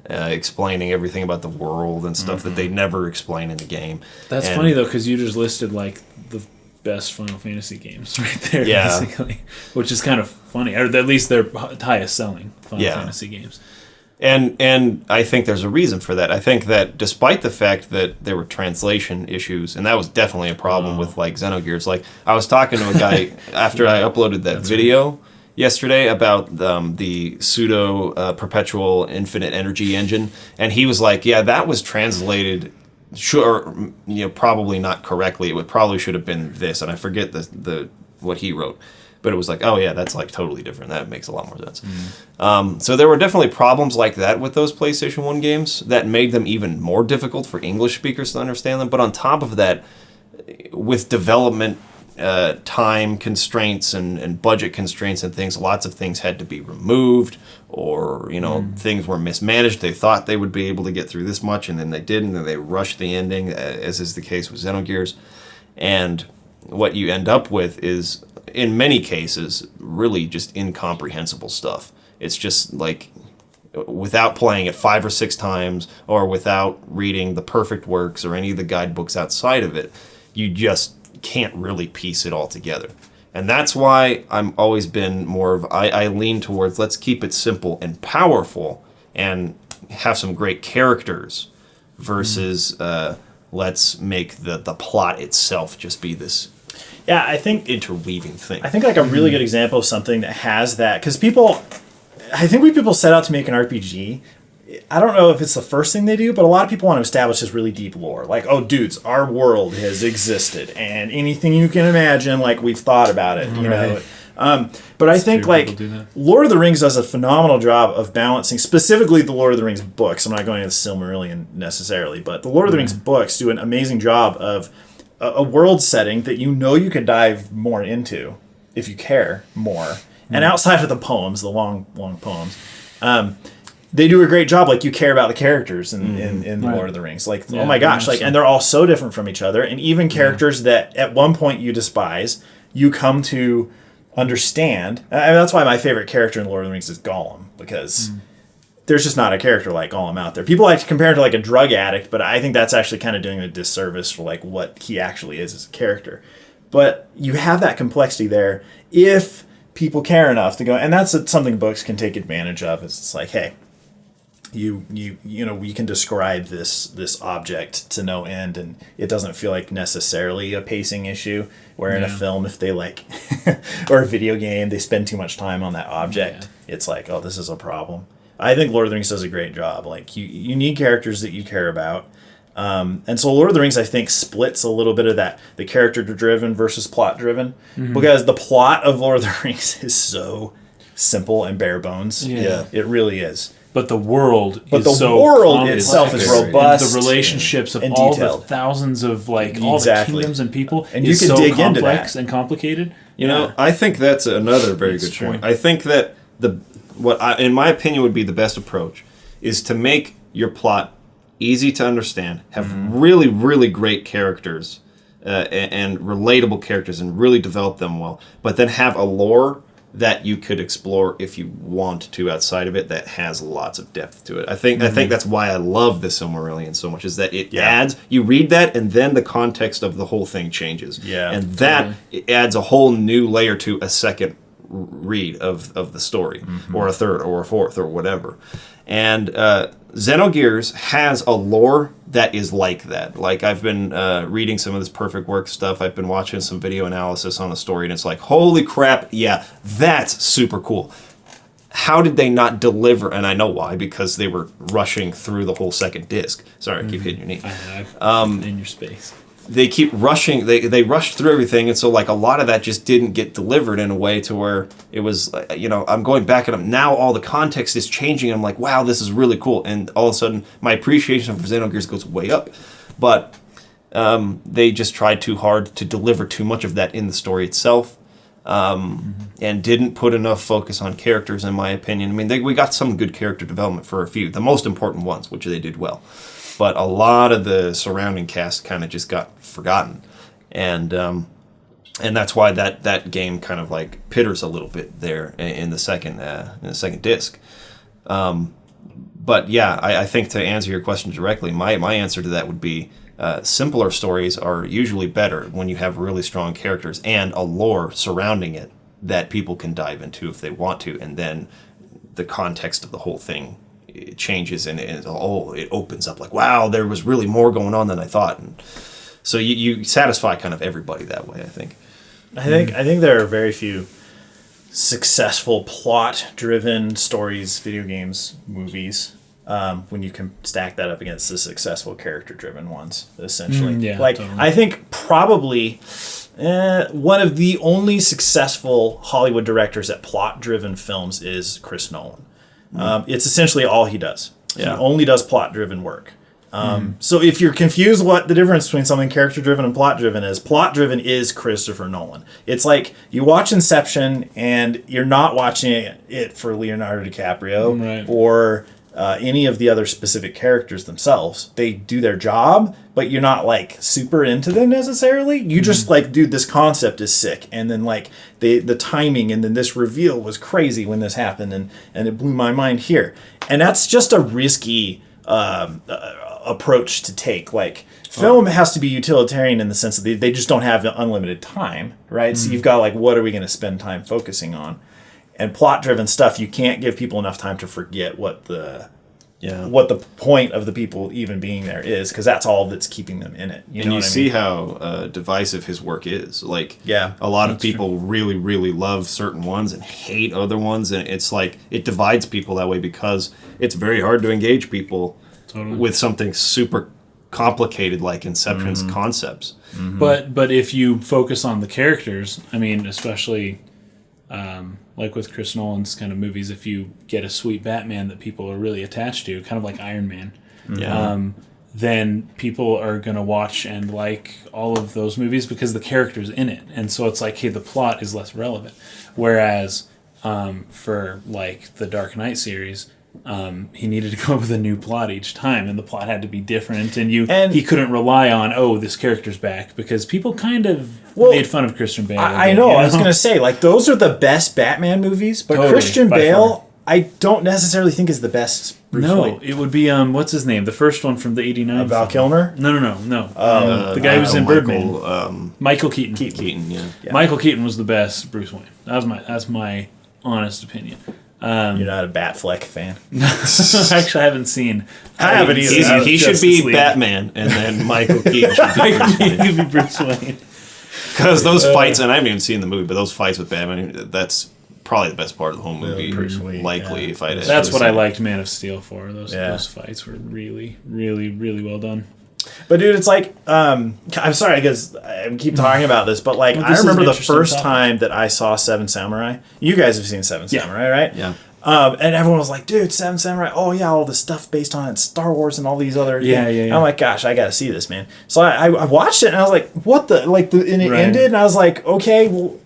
explaining everything about the world and stuff that they never explain in the game. That's funny, though, because you just listed, the best Final Fantasy games right there, basically. Which is kind of funny. Or at least they're highest selling Final Fantasy games. And I think there's a reason for that. I think that despite the fact that there were translation issues, and that was definitely a problem with like Xenogears. Like I was talking to a guy after I uploaded that video yesterday about the pseudo perpetual infinite energy engine, and he was like, "Yeah, that was translated." Sure, probably not correctly. It probably should have been this, and I forget the what he wrote. But it was like, oh yeah, that's like totally different. That makes a lot more sense. So there were definitely problems like that with those PlayStation 1 games that made them even more difficult for English speakers to understand them. But on top of that, with development time constraints and budget constraints and things, lots of things had to be removed, or things were mismanaged. They thought they would be able to get through this much, and then they didn't, and they rushed the ending, as is the case with Xenogears. And what you end up with is, in many cases, really just incomprehensible stuff. It's just like, without playing it 5 or 6 times, or without reading the perfect works or any of the guidebooks outside of it, you just can't really piece it all together. And that's why I'm always been more of, I lean towards, let's keep it simple and powerful and have some great characters versus let's make the plot itself just be this I think interweaving thing. I think like a really good example of something that has that, because I think when people set out to make an RPG, I don't know if it's the first thing they do, but a lot of people want to establish this really deep lore. Like, oh, dudes, our world has existed, and anything you can imagine, like, we've thought about it, you know. But I think, like, Lord of the Rings does a phenomenal job of balancing, specifically the Lord of the Rings books. I'm not going into the Silmarillion necessarily, but the Lord of the Rings books do an amazing job of a world setting that you could dive more into if you care more. And outside of the poems, the long poems, they do a great job. Like, you care about the characters in Lord of the Rings. Like, oh my gosh, like, and they're all so different from each other. And even characters that at one point you despise, you come to understand. And that's why my favorite character in Lord of the Rings is Gollum, because there's just not a character like Gollum out there. People like to compare him to like a drug addict, but I think that's actually kind of doing a disservice for like what he actually is as a character. But you have that complexity there if people care enough to go, and that's something books can take advantage of. It's like, hey, you can describe this object to no end, and it doesn't feel like necessarily a pacing issue. Where in a film, if they like, or a video game, they spend too much time on that object, it's like, oh, this is a problem. I think Lord of the Rings does a great job. Like, you need characters that you care about. And so Lord of the Rings, I think, splits a little bit of that, the character-driven versus plot-driven. Because the plot of Lord of the Rings is so simple and bare bones. Yeah. It really is. But the world itself is robust. And the relationships of all the thousands of, like, all the kingdoms and people. And you can dig into that. Complex and complicated. You know, I think that's another very good point. I think that in my opinion, would be the best approach is to make your plot easy to understand, have really, really great characters and relatable characters, and really develop them well, but then have a lore that you could explore if you want to outside of it that has lots of depth to it. I think that's why I love the Silmarillion so much, is that it adds, you read that and then the context of the whole thing changes. Yeah. And that it adds a whole new layer to a second read of the story, or a third or a fourth or whatever. And Xenogears has a lore that is like that. Like, I've been reading some of this Perfect Work stuff. I've been watching some video analysis on the story, and it's like, holy crap, yeah, that's super cool. How did they not deliver? And I know why, because they were rushing through the whole second disc. Sorry, I keep hitting your knee. In your space. They keep rushing. They rushed through everything, and so like a lot of that just didn't get delivered in a way to where it was, I'm going back and now all the context is changing. I'm like, wow, this is really cool, and all of a sudden my appreciation for Xenogears goes way up. But they just tried too hard to deliver too much of that in the story itself, and didn't put enough focus on characters, in my opinion. I mean, we got some good character development for a few, the most important ones, which they did well. But a lot of the surrounding cast kind of just got forgotten, and that's why that game kind of like pitters a little bit there in the second disc. But yeah, I think to answer your question directly, my answer to that would be simpler stories are usually better when you have really strong characters and a lore surrounding it that people can dive into if they want to, and then the context of the whole thing changes and it opens up like, wow, there was really more going on than I thought. And so you satisfy kind of everybody that way, I think. I think there are very few successful plot-driven stories, video games, movies, when you can stack that up against the successful character-driven ones, essentially. Totally. I think probably one of the only successful Hollywood directors at plot-driven films is Chris Nolan. It's essentially all he does. Yeah. He only does plot-driven work. So if you're confused what the difference between something character-driven and plot-driven is Christopher Nolan. It's like you watch Inception and you're not watching it for Leonardo DiCaprio or any of the other specific characters themselves. They do their job, but you're not like super into them necessarily. You just like, dude, this concept is sick. And then like the timing and then this reveal was crazy when this happened and it blew my mind here. And that's just a risky approach to take. Like film has to be utilitarian in the sense that they just don't have unlimited time, right? So you've got like, what are we going to spend time focusing on? And plot-driven stuff, you can't give people enough time to forget what the point of the people even being there is, because that's all that's keeping them in it. You see how divisive his work is. Like, yeah, a lot of people really, really love certain ones and hate other ones, and it's like it divides people that way because it's very hard to engage people with something super complicated like Inception's concepts. But if you focus on the characters, I mean, especially like with Chris Nolan's kind of movies, if you get a sweet Batman that people are really attached to, kind of like Iron Man, then people are going to watch and like all of those movies because the character's in it. And so it's like, hey, the plot is less relevant. Whereas for like the Dark Knight series, he needed to come up with a new plot each time, and the plot had to be different, and he couldn't rely on, this character's back, because people kind of made fun of Christian Bale. I know. I was going to say, like, those are the best Batman movies, but totally, Christian Bale, I don't necessarily think is the best Bruce Wayne. It would be, what's his name? The first one from the 89 Val Kilmer? No. The guy who's in Birdman. Michael Keaton. Keaton, yeah. Michael Keaton was the best Bruce Wayne. That's my honest opinion. You're not a Batfleck fan? Actually, I haven't seen. I haven't either. He should be Batman, and then Michael Keaton should be Bruce Wayne. Because those fights, and I haven't even seen the movie, but those fights with Batman, that's probably the best part of the whole movie. Likely, if I did. That's what I liked Man of Steel for. Those fights were really, really, really well done. But dude, it's like, I'm sorry because I keep talking about this, but like, I remember the first time that I saw Seven Samurai. You guys have seen Seven Samurai, right? Yeah. And everyone was like, dude, Seven Samurai, oh yeah, all this stuff based on Star Wars and all these other things. I'm like, gosh, I gotta see this, man. So I watched it and I was like, what the, like, and it ended and I was like, okay, well,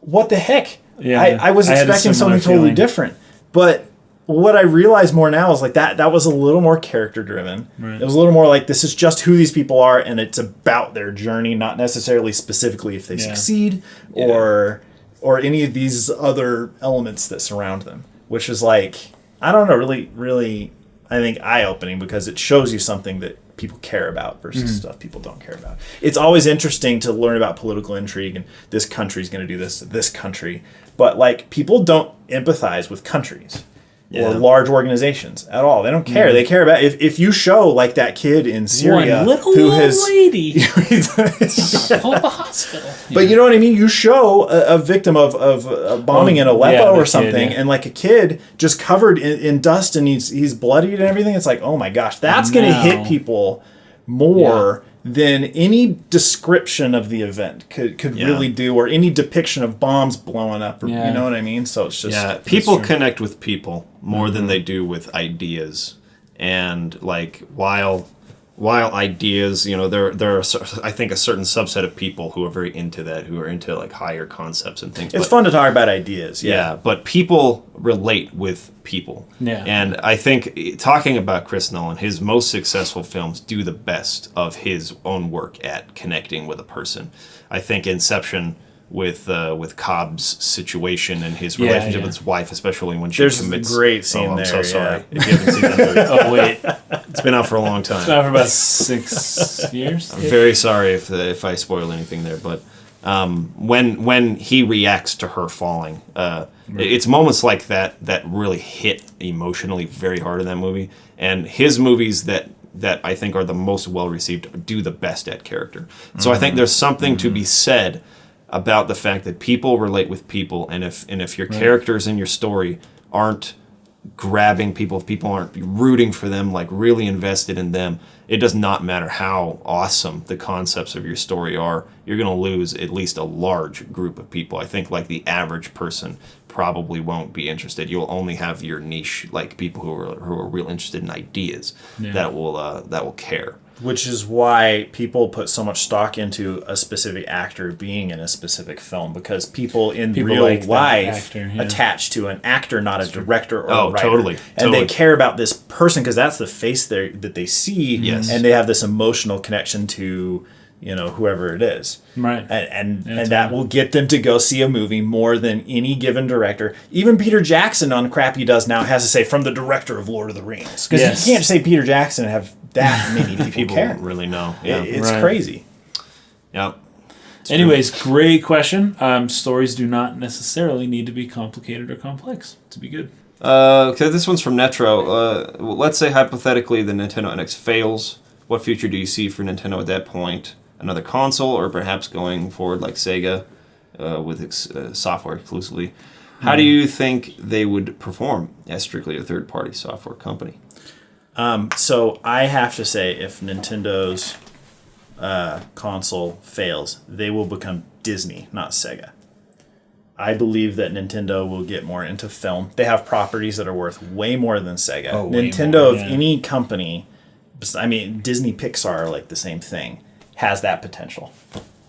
what the heck? Yeah. I was expecting something totally different. But what I realize more now is like that was a little more character driven. Right. It was a little more like, this is just who these people are and it's about their journey, not necessarily specifically if they succeed or any of these other elements that surround them, which is like, I don't know, really, really, I think eye-opening because it shows you something that people care about versus stuff people don't care about. It's always interesting to learn about political intrigue and this country's going to do this to this country, but like people don't empathize with countries. Or large organizations at all. They don't care. They care about if you show like that kid in Syria who has lady help a hospital. But you know what I mean? You show a victim of a bombing in Aleppo or something, and like a kid just covered in dust and he's bloodied and everything. It's like, oh my gosh, that's going to hit people more than any description of the event could really do, or any depiction of bombs blowing up. Or, you know what I mean? So it's just people connect with people more than they do with ideas, and like while ideas, you know, there are I think a certain subset of people who are very into that, who are into like higher concepts and things. It's fun to talk about ideas. Yeah, but people relate with people. Yeah. And I think talking about Chris Nolan, his most successful films do the best of his own work at connecting with a person. I think Inception with Cobb's situation and his relationship with his wife, especially when she commits. There's a great scene I'm there. so sorry if you haven't seen that movie. Oh wait, it's been out for a long time. It's been out for about 6 years. I'm very sorry if I spoil anything there, but when he reacts to her falling. It's moments like that that really hit emotionally very hard in that movie. And his movies that I think are the most well received do the best at character. So I think there's something to be said about the fact that people relate with people, and if your characters in your story aren't grabbing people, if people aren't rooting for them, like really invested in them, it does not matter how awesome the concepts of your story are, you're going to lose at least a large group of people. I think like the average person probably won't be interested. You'll only have your niche, like people who are real interested in ideas that will care. Which is why people put so much stock into a specific actor being in a specific film, because people real like life actor, attach to an actor, not a director or a writer. Totally. And they care about this person because that's the face that they see, Yes. and they have this emotional connection to whoever it is. Right. And that will get them to go see a movie more than any given director. Even Peter Jackson on crap he does now has to say from the director of Lord of the Rings. Because you can't say Peter Jackson and have that many people care. Don't really know. Yeah. It's crazy. Yep. Anyways, great question. Stories do not necessarily need to be complicated or complex to be good. Okay, this one's from Netro. Let's say hypothetically the Nintendo NX fails. What future do you see for Nintendo at that point? Another console, or perhaps going forward like Sega with software exclusively? How do you think they would perform as strictly a third-party software company? So I have to say, if Nintendo's console fails, they will become Disney, not Sega. I believe that Nintendo will get more into film. They have properties that are worth way more than Sega. Nintendo, of any company, I mean, Disney, Pixar are like the same thing, has that potential.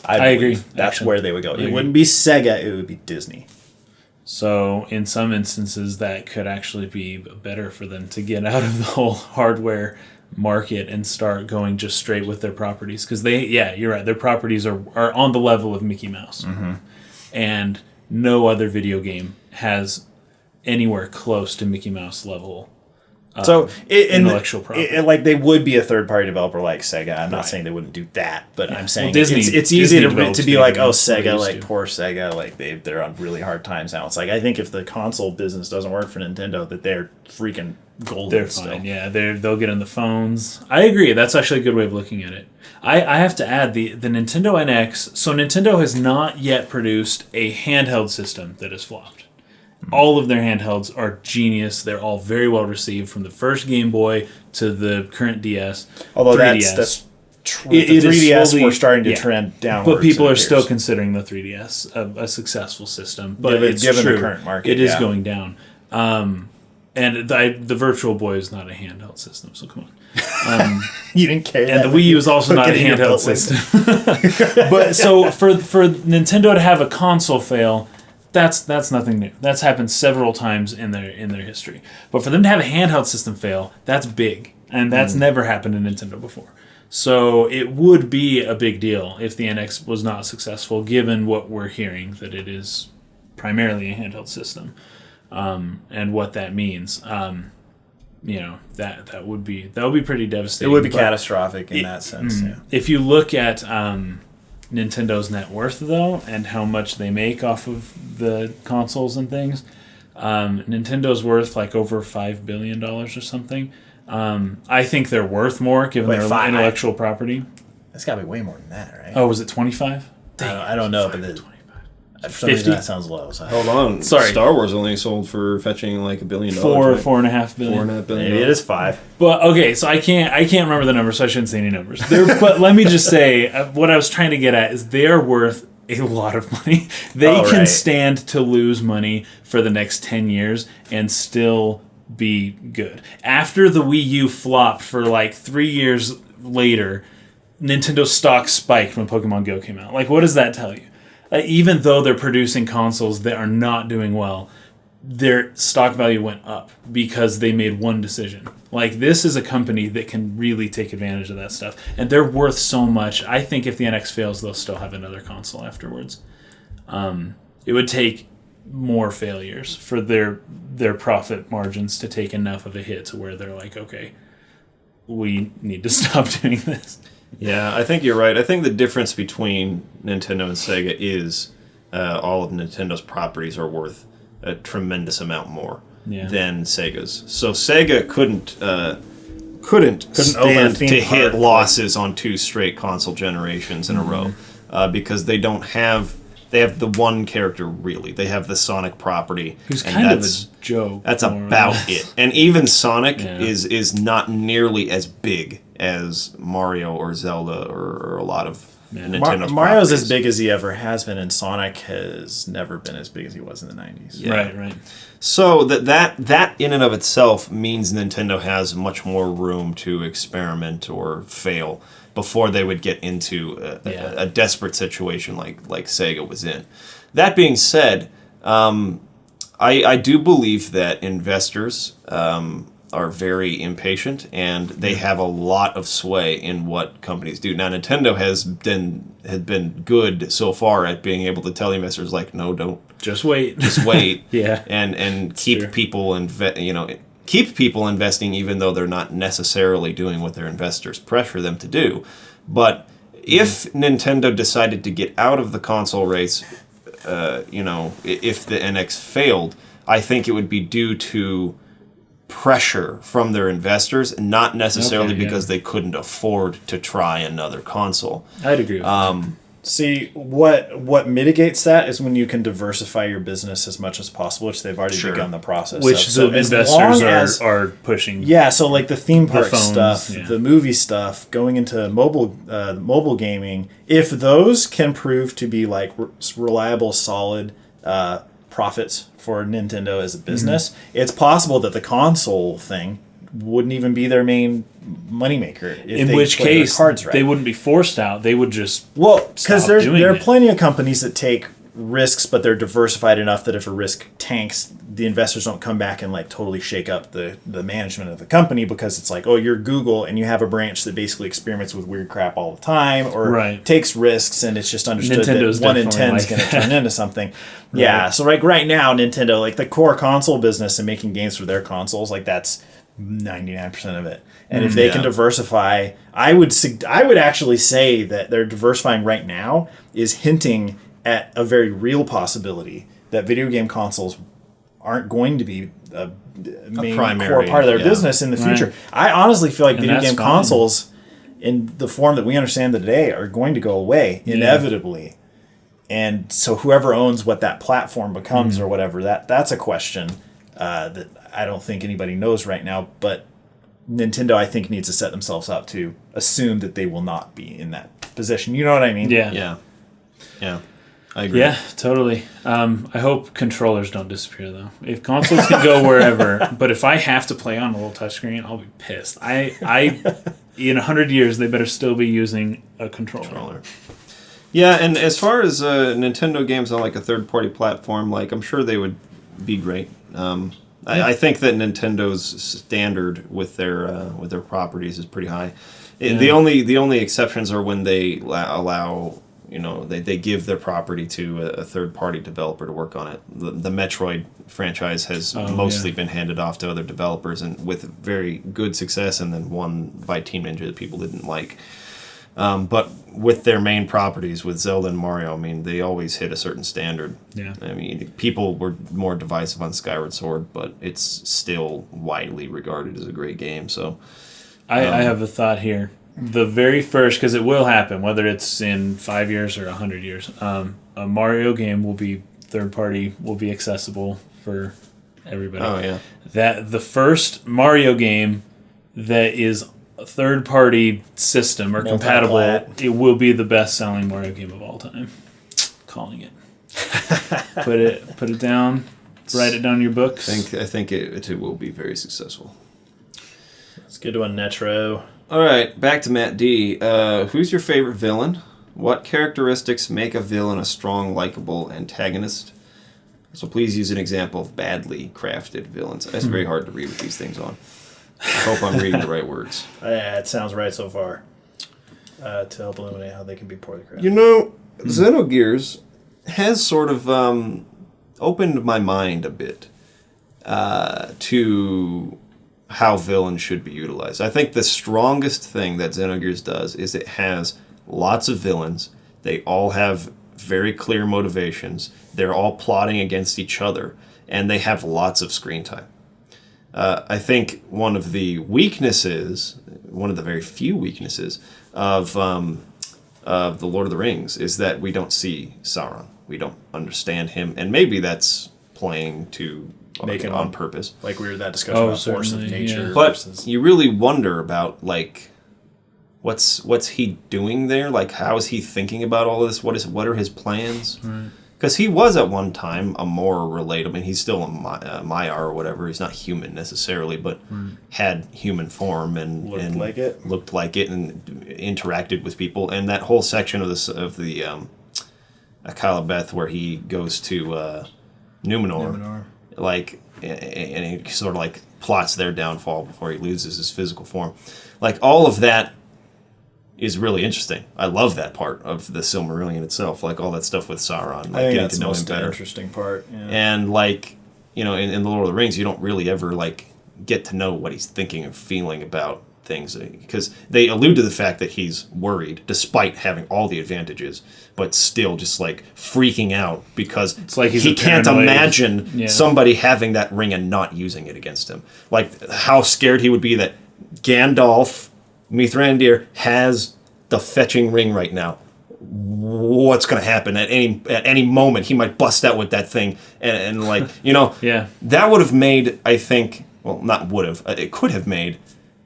I agree. That's where they would go. It wouldn't be Sega, it would be Disney. So in some instances, that could actually be better for them to get out of the whole hardware market and start going just straight with their properties. Because you're right, their properties are on the level of Mickey Mouse. Mm-hmm. And no other video game has anywhere close to Mickey Mouse level intellectual property. Like they would be a third-party developer like Sega. I'm not saying they wouldn't do that, but I'm saying Disney, it's easy to be like, oh, Sega, Sega, like poor Sega, like they're on really hard times now. It's like, I think if the console business doesn't work for Nintendo, that they're freaking golden. They're fine. Yeah, they'll get on the phones. I agree. That's actually a good way of looking at it. I have to add the Nintendo NX. So Nintendo has not yet produced a handheld system that has flopped. All of their handhelds are genius. They're all very well received, from the first Game Boy to the current DS. Although 3DS. that's true. The 3DS we're starting to trend downwards. But people are still considering the 3DS a successful system. But given the current market, it is going down. And the Virtual Boy is not a handheld system, so come on. You didn't care. And the Wii U is also not a handheld system. But so for Nintendo to have a console fail, that's nothing new. That's happened several times in their history. But for them to have a handheld system fail, that's big, and that's never happened in Nintendo before. So it would be a big deal if the NX was not successful, given what we're hearing, that it is primarily a handheld system, and what that means. That would be pretty devastating. It would be catastrophic in that sense. Yeah. If you look at Nintendo's net worth, though, and how much they make off of the consoles and things, Nintendo's worth like over $5 billion or something. I think they're worth more given their intellectual property. That's got to be way more than that, right? Oh, was it 25? I don't know, but 50? That sounds low. So. Hold on. Sorry. Star Wars only sold for fetching like $1 billion. $4.5 billion. $4.5 billion. Maybe it is 5. But okay, so I can't remember the numbers, so I shouldn't say any numbers. But let me just say, what I was trying to get at is they are worth a lot of money. They can stand to lose money for the next 10 years and still be good. After the Wii U flopped for like 3 years later, Nintendo's stock spiked when Pokemon Go came out. Like, what does that tell you? Even though they're producing consoles that are not doing well, their stock value went up because they made one decision. Like, this is a company that can really take advantage of that stuff. And they're worth so much. I think if the NX fails, they'll still have another console afterwards. It would take more failures for their profit margins to take enough of a hit to where they're like, okay, we need to stop doing this. Yeah, I think you're right. I think the difference between Nintendo and Sega is all of Nintendo's properties are worth a tremendous amount more than Sega's. So Sega couldn't stand to hit losses on 2 straight console generations in a row because they don't have. They have the one character, really. They have the Sonic property. Who's kind of a joke. That's about it. And even Sonic is not nearly as big as Mario or Zelda or a lot of Nintendo's Mario's properties. as big as he ever has been, and Sonic has never been as big as he was in the 90s. Yeah. Right. So that in and of itself means Nintendo has much more room to experiment or fail before they would get into a desperate situation like Sega was in. That being said, I do believe that investors are very impatient and they have a lot of sway in what companies do. Now, Nintendo has been good so far at being able to tell investors like, no, don't. Just wait. Just wait. Yeah. And keep people keep people investing even though they're not necessarily doing what their investors pressure them to do. But if Nintendo decided to get out of the console race, if the NX failed, I think it would be due to pressure from their investors, and not necessarily because they couldn't afford to try another console. I'd agree with that. See, what mitigates that is when you can diversify your business as much as possible, which they've already begun the process which of. So the investors are pushing. Yeah, so like the theme park phones, stuff, the movie stuff, going into mobile gaming, if those can prove to be like reliable, solid profits for Nintendo as a business, it's possible that the console thing wouldn't even be their main moneymaker. In which case, they wouldn't be forced out. They would just because there are plenty of companies that take risks, but they're diversified enough that if a risk tanks, the investors don't come back and like totally shake up the management of the company because it's like, oh, you're Google and you have a branch that basically experiments with weird crap all the time or takes risks, and it's just understood Nintendo's that 1 in 10 is going to turn into something. Yeah, so like right now, Nintendo, like the core console business and making games for their consoles, like that's 99% of it. And if they can diversify, I would actually say that they're diversifying right now is hinting at a very real possibility that video game consoles aren't going to be a main core part of their business in the future. I honestly feel like video game consoles in the form that we understand them today are going to go away inevitably. And so whoever owns what that platform becomes or whatever, that's a question that I don't think anybody knows right now, but Nintendo, I think, needs to set themselves up to assume that they will not be in that position. You know what I mean? Yeah. I agree. Yeah, totally. I hope controllers don't disappear, though. If consoles can go wherever, but if I have to play on a little touchscreen, I'll be pissed. In 100 years, they better still be using a controller. Yeah, and as far as Nintendo games on like a third-party platform, like I'm sure they would be great. I think that Nintendo's standard with their properties is pretty high. The only exceptions are when they allow, they give their property to a third-party developer to work on it. The Metroid franchise has mostly been handed off to other developers and with very good success, and then one by Team Ninja that people didn't like. But with their main properties, with Zelda and Mario, I mean, they always hit a certain standard. Yeah. I mean, people were more divisive on Skyward Sword, but it's still widely regarded as a great game. So, I have a thought here. The very first, because it will happen, whether it's in 5 years or 100 years, a Mario game will be third-party, will be accessible for everybody. Oh, yeah. That the first Mario game that is a third-party system or compatible, it will be the best-selling Mario game of all time. Calling it. Put it down. Write it down in your books. I think it will be very successful. Let's get to a Netro. All right, back to Matt D. Who's your favorite villain? What characteristics make a villain a strong, likable antagonist? So please use an example of badly crafted villains. That's very hard to read with these things on. I hope I'm reading the right words. Yeah, it sounds right so far. To help eliminate how they can be poorly crafted. Xenogears has sort of opened my mind a bit to how villains should be utilized. I think the strongest thing that Xenogears does is it has lots of villains. They all have very clear motivations. They're all plotting against each other, and they have lots of screen time. I think one of the weaknesses, one of the very few weaknesses of the Lord of the Rings is that we don't see Sauron. We don't understand him, and maybe that's playing to make it on purpose. Like we were that discussion about force of nature. Yeah. But you really wonder about like what's he doing there? Like how is he thinking about all this? What are his plans? Because he was at one time a more relatable. I mean, he's still a Maiar or whatever. He's not human necessarily, but had human form and looked like it and interacted with people. And that whole section of the Akalabeth where he goes to Numenor. Like, and he sort of like plots their downfall before he loses his physical form. Like all of that is really interesting. I love that part of the Silmarillion itself, like all that stuff with Sauron, like getting to know him better. Interesting part. Yeah. And like, you know, in the Lord of the Rings, you don't really ever like get to know what he's thinking or feeling about things, because they allude to the fact that he's worried despite having all the advantages, but still just like freaking out because it's like he can't imagine somebody having that ring and not using it against him. Like how scared he would be that Gandalf, Mithrandir, has the fetching ring right now. What's going to happen at any moment? He might bust out with that thing and like, you know, that would have made, I think, well, not would have, it could have made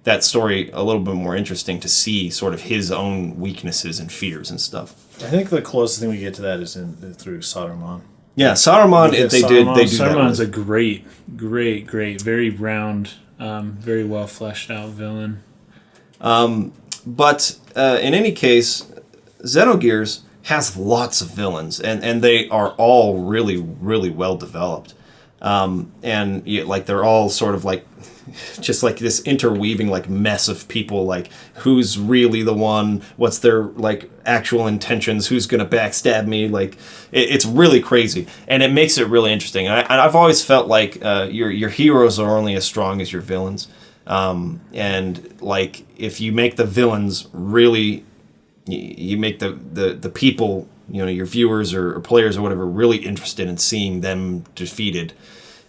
that story a little bit more interesting to see sort of his own weaknesses and fears and stuff. I think the closest thing we get to that is through Saruman. Yeah, Saruman. They do. Saruman's a great, very round, very well fleshed out villain. But in any case, Xenogears has lots of villains, and they are all really, really well developed. And like they're all sort of like just like this interweaving like mess of people, like who's really the one, what's their like actual intentions, who's gonna backstab me, like it's really crazy, and it makes it really interesting. And I've always felt like your heroes are only as strong as your villains, and like if you make the villains really, you make the people, you know, your viewers or players or whatever, really interested in seeing them defeated,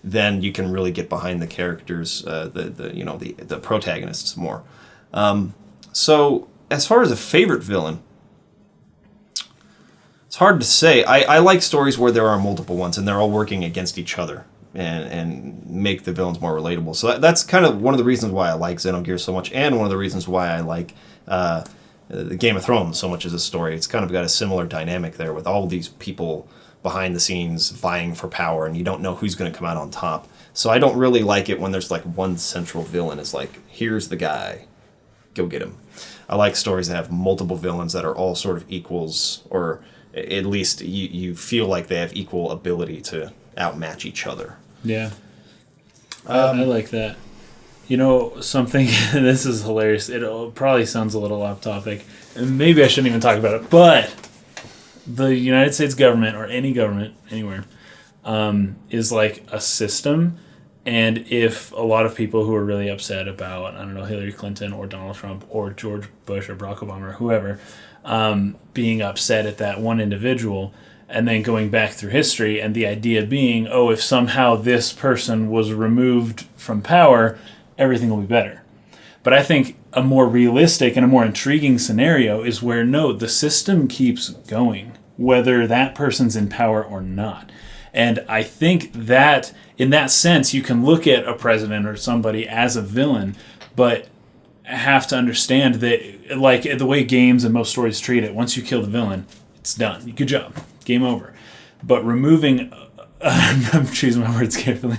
then you can really get behind the characters, the protagonists more. So as far as a favorite villain, it's hard to say. I like stories where there are multiple ones and they're all working against each other and make the villains more relatable. So that's kind of one of the reasons why I like Xenogears so much, and one of the reasons why I like the Game of Thrones so much as a story. It's kind of got a similar dynamic there with all these people behind the scenes vying for power, and you don't know who's going to come out on top. So I don't really like it when there's like one central villain is like, here's the guy, go get him. I like stories that have multiple villains that are all sort of equals, or at least you feel like they have equal ability to outmatch each other. Yeah. I like that. You know, something, this is hilarious. It probably sounds a little off topic, and maybe I shouldn't even talk about it, but the United States government, or any government anywhere, is like a system. And if a lot of people who are really upset about, I don't know, Hillary Clinton or Donald Trump or George Bush or Barack Obama or whoever, being upset at that one individual, and then going back through history, and the idea being, oh, if somehow this person was removed from power, everything will be better. But I think a more realistic and a more intriguing scenario is where, no, the system keeps going, whether that person's in power or not. And I think that, in that sense, you can look at a president or somebody as a villain, but have to understand that, like the way games and most stories treat it, once you kill the villain, it's done. Good job. Game over. But removing... I'm choosing my words carefully.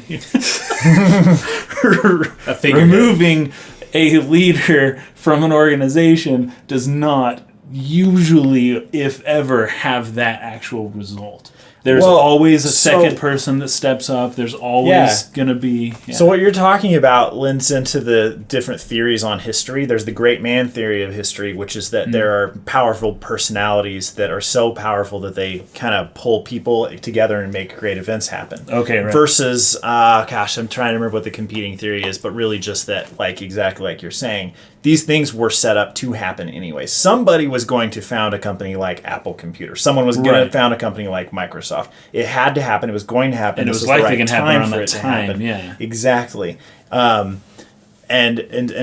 Removing a leader from an organization does not usually, if ever, have that actual result. There's always a second person that steps up. There's always going to be... Yeah. So what you're talking about lends into the different theories on history. There's the great man theory of history, which is that there are powerful personalities that are so powerful that they kind of pull people together and make great events happen. Okay, right. Versus, I'm trying to remember what the competing theory is, but really just that, like, exactly like you're saying, these things were set up to happen anyway. Somebody was going to found a company like Apple Computer. Someone was going to found a company like Microsoft. It had to happen. It was going to happen. And it was likely going to happen around that time. Yeah, exactly. And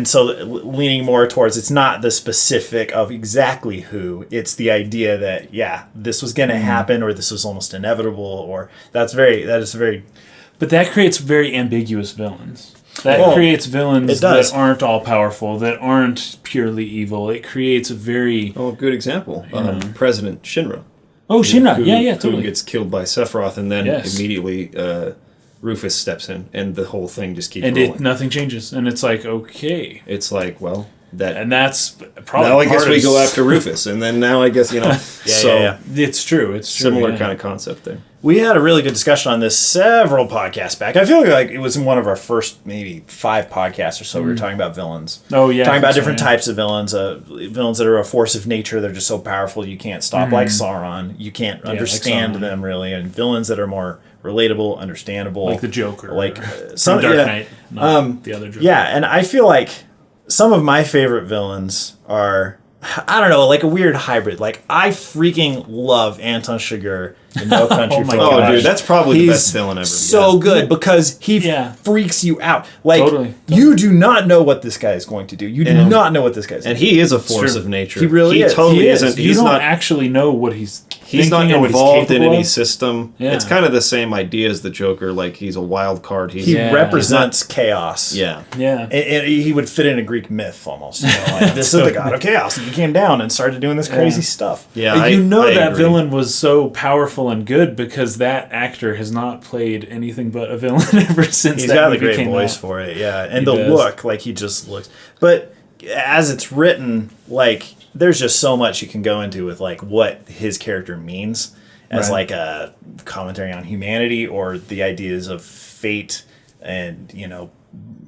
so leaning more towards, it's not the specific of exactly who. It's the idea that this was going to happen, or this was almost inevitable, or that is very. But that creates very ambiguous villains. That creates villains that aren't all powerful, that aren't purely evil. It creates a very... Oh, good example. President Shinra. Oh, Shinra. Totally. Who gets killed by Sephiroth, and then immediately Rufus steps in, and the whole thing just keeps rolling. Nothing changes. And it's like, okay. It's like, well... And that's probably now I guess we go after Rufus, and then now I guess, It's true. It's true. Similar kind of concept there. We had a really good discussion on this several podcasts back. I feel like it was in one of our first maybe 5 podcasts or so. We were talking about villains. Oh, yeah. Talking about different types of villains. Villains that are a force of nature. They're just so powerful you can't stop, like Sauron. You can't understand them, really. And villains that are more relatable, understandable. Like the Joker. Like some Dark Knight, not the other Joker. Yeah, and I feel like some of my favorite villains are... I don't know, like a weird hybrid. Like, I freaking love Anton Chigurh in No Country for Old Men. Oh, dude, that's probably the best villain ever. So good, because he freaks you out. Like, you do not know what this guy is going to do. You do not know what this guy is going to do. And he is a force of nature. He really is. Totally isn't. You don't actually know what he's He's not thinking involved in any of. system. Yeah. It's kind of the same idea as the Joker. Like, he's a wild card. He represents chaos. Yeah. Yeah. And he would fit in a Greek myth almost. You know, like, this is the god of chaos. He came down and started doing this crazy stuff. Yeah, but I that agree. villain was so powerful and good because that actor has not played anything but a villain ever since. He's that got a movie great came voice out. for it, yeah. And the look, like he just looks. But as it's written, like there's just so much you can go into with like what his character means as like a commentary on humanity or the ideas of fate and, you know,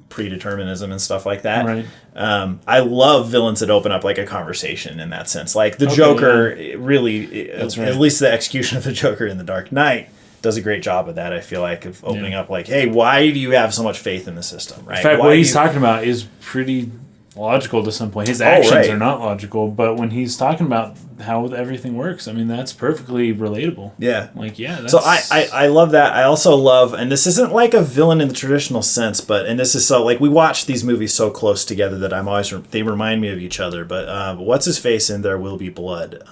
predeterminism and stuff like that. Right. I love villains that open up like a conversation in that sense. Like the Joker, really, That's right. at least the execution of the Joker in The Dark Knight does a great job of that. I feel like of opening up like, hey, why do you have so much faith in the system? Right. In fact, why what he's talking about is pretty logical to some point. His actions are not logical, but when he's talking about how everything works, I mean, that's perfectly relatable. Yeah. Like, So I love that. I also love, and this isn't like a villain in the traditional sense, and this is so, like, we watch these movies so close together that I'm always, they remind me of each other, but what's his face in There Will Be Blood?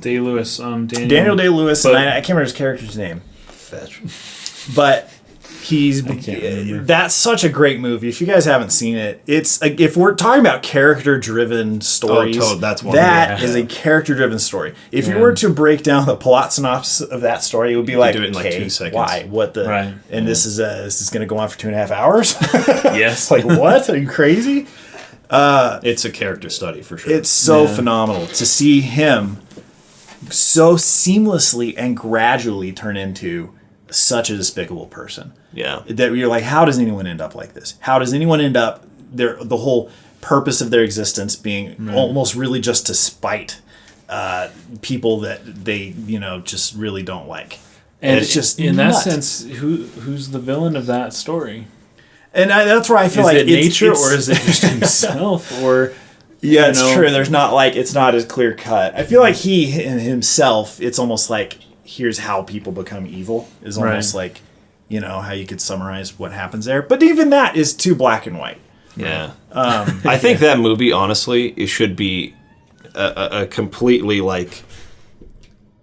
Day-Lewis. Daniel Day-Lewis, and I can't remember his character's name. Fetch. But that's such a great movie. If you guys haven't seen it, it's if we're talking about character-driven stories, that's one. That is a character-driven story. If you were to break down the plot synopsis of that story, it would be like, do it in like 2 seconds. Why? What the? Right. And this is going to go on for 2.5 hours. Yes. Like what? Are you crazy? It's a character study for sure. It's so phenomenal to see him so seamlessly and gradually turn into such a despicable person. Yeah. That you're like, how does anyone end up like this? How does anyone end up the whole purpose of their existence being almost really just to spite people that they, you know, just really don't like. And it's just in nuts. that sense, who's the villain of that story? And that's where I feel is like it nature or is it just himself or it's true. There's not like it's not as clear cut. I feel like he in himself, it's almost like here's how people become evil is almost like, you know, how you could summarize what happens there. But even that is too black and white. Yeah. I think that movie, honestly, it should be a completely like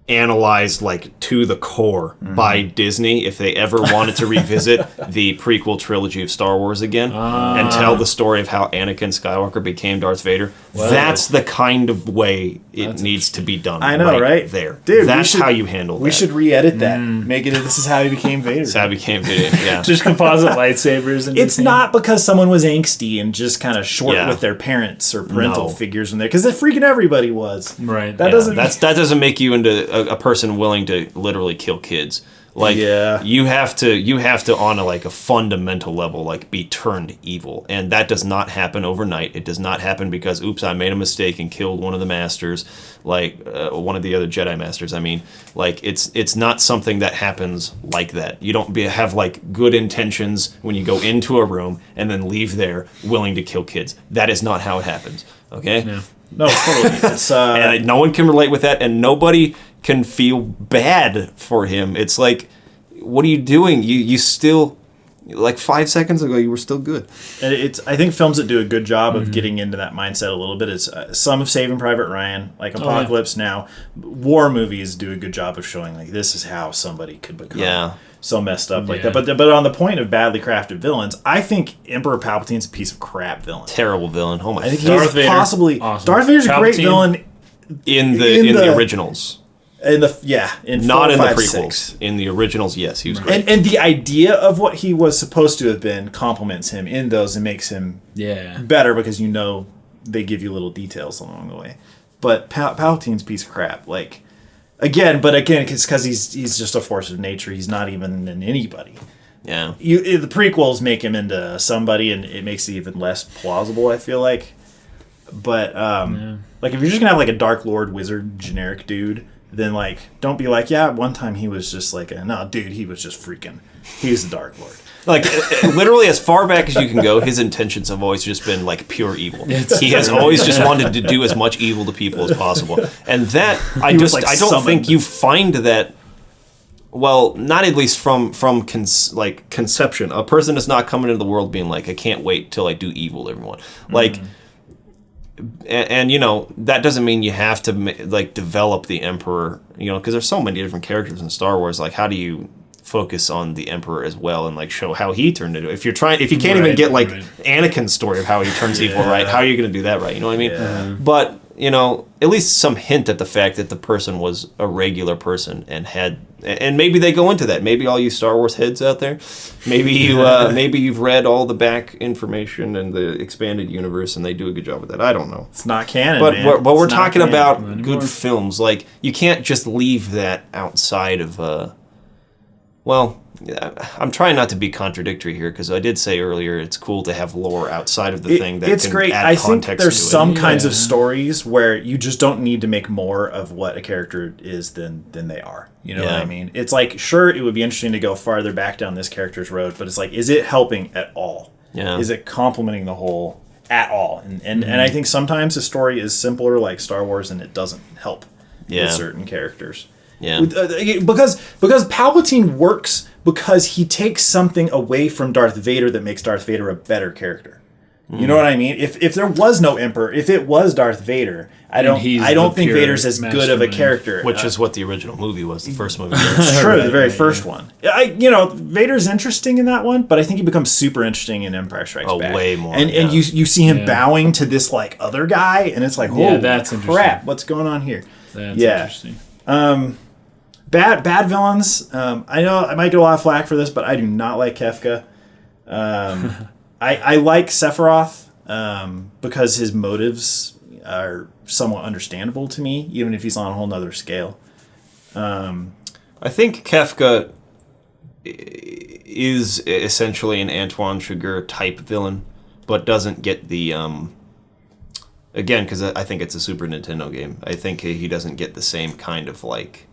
analyzed like to the core by Disney if they ever wanted to revisit the prequel trilogy of Star Wars again and tell the story of how Anakin Skywalker became Darth Vader. Wow. That's the kind of way it needs to be done. I know, right? There. Dude, that's how you handle that. We should re-edit that. Make it this is how he became Vader. That's how he became Vader, yeah. just composite lightsabers. And it's not because someone was angsty and just kind of short with their parents or parental figures when they because freaking everybody was. Right. That doesn't make you into a person willing to literally kill kids. Like Yeah. you have to on a fundamental level like be turned evil, and that does not happen overnight. It does not happen because oops, I made a mistake and killed one of the masters, like one of the other Jedi masters. I mean, like it's not something that happens like that. You don't have like good intentions when you go into a room and then leave there willing to kill kids. That is not how it happens. Okay. Yeah. No, totally. It's And no one can relate with that, and nobody can feel bad for him. It's like, what are you doing? You still, like 5 seconds ago, you were still good. And I think films that do a good job of getting into that mindset a little bit is some of Saving Private Ryan, like Apocalypse Now. War movies do a good job of showing like this is how somebody could become so messed up like that. But on the point of badly crafted villains, I think Emperor Palpatine's a piece of crap villain. Terrible villain. Oh my god. I think he's possibly awesome. Darth Vader's a great villain in the originals. in not 4, in the prequels. 6. In the originals, yes, he was great. And the idea of what he was supposed to have been complements him in those and makes him better because they give you little details along the way. But Palpatine's a piece of crap. Like again, it's because he's just a force of nature. He's not even an anybody. Yeah. The prequels make him into somebody, and it makes it even less plausible, I feel like. But like if you're just gonna have like a Dark Lord wizard generic dude, then like don't be like, yeah, one time he was just like no dude, he was just freaking, he was the Dark Lord. Like literally as far back as you can go, his intentions have always just been like pure evil. He has always just wanted to do as much evil to people as possible, and that I don't think you find that. Well, not at least from conception. A person is not coming into the world being like, I can't wait till I do evil to everyone. Like, and that doesn't mean you have to like develop the Emperor. Because there's so many different characters in Star Wars. Like, how do you focus on the Emperor as well and like show how he turned into it? If you can't even get like Anakin's story of how he turns evil right, how are you going to do that right? You know what I mean? Yeah. But at least some hint at the fact that the person was a regular person and maybe they go into that. Maybe all you Star Wars heads out there, maybe you've read all the back information and the expanded universe, and they do a good job with that. I don't know. It's not canon, but man. we're talking about good films. Like you can't just leave that outside of. Well, I'm trying not to be contradictory here because I did say earlier it's cool to have lore outside of the thing that it's can great. add I context think there's to some it. kinds of stories where you just don't need to make more of what a character is than they are. You know what I mean? It's like, sure, it would be interesting to go farther back down this character's road, but it's like, is it helping at all? Yeah. Is it complementing the whole at all? And I think sometimes a story is simpler like Star Wars and it doesn't help with certain characters. Yeah. Because Palpatine works because he takes something away from Darth Vader that makes Darth Vader a better character. You know what I mean? If there was no Emperor, if it was Darth Vader, I don't think Vader's as good of a character. Which is what the original movie was, the first movie. True, the very first one. Vader's interesting in that one, but I think he becomes super interesting in Empire Strikes Back. Way more. And you see him bowing to this like other guy, and it's like, oh, that's crap, what's going on here? That's interesting. Bad villains. I know I might get a lot of flack for this, but I do not like Kefka. I like Sephiroth because his motives are somewhat understandable to me, even if he's on a whole nother scale. I think Kefka is essentially an Antoine Chigurh type villain, but doesn't get the... again, because I think it's a Super Nintendo game. I think he doesn't get the same kind of like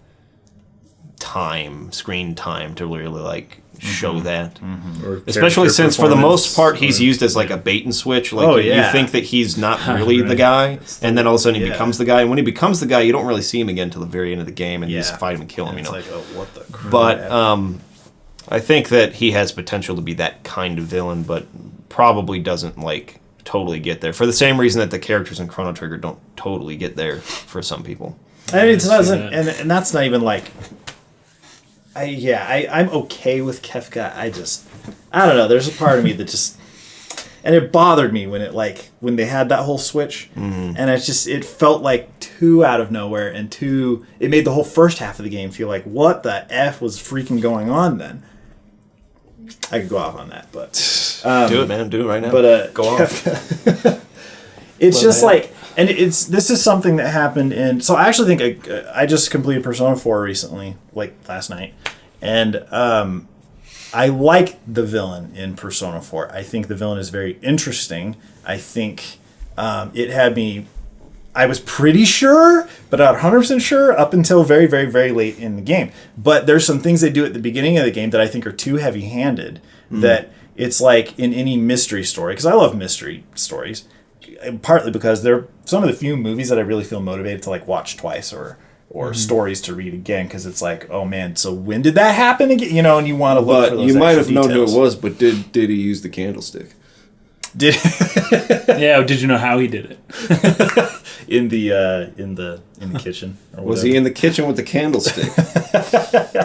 screen time to really like show that. Especially since for the most part he's used as like a bait and switch. Like you think that he's not really the guy, and then all of a sudden he becomes the guy. And when he becomes the guy, you don't really see him again until the very end of the game, and you just fight him and kill him. It's like, oh, what the crap. But I think that he has potential to be that kind of villain, but probably doesn't like totally get there for the same reason that the characters in Chrono Trigger don't totally get there for some people. I mean, it doesn't, and that's not even like. I'm okay with Kefka. I don't know. There's a part of me that just, and it bothered me when they had that whole switch, and it felt like too out of nowhere, and it made the whole first half of the game feel like what the F was freaking going on then. I could go off on that, but do it, man. Do it right now. But go Kefka, it's just like And this is something that happened in. So I actually think I just completed Persona 4 recently, like last night, and I like the villain in Persona 4. I think the villain is very interesting. I think it had me. I was pretty sure, but not 100% sure up until very, very, very late in the game. But there's some things they do at the beginning of the game that I think are too heavy-handed. That it's like in any mystery story, because I love mystery stories, partly because they're some of the few movies that I really feel motivated to like watch twice or stories to read again, because it's like, oh man, so when did that happen again? You know, and you want to look for those you might have details. known who it was, but did he use the candlestick? Did Yeah, did you know how he did it? in the kitchen? Or Was he in the kitchen with the candlestick?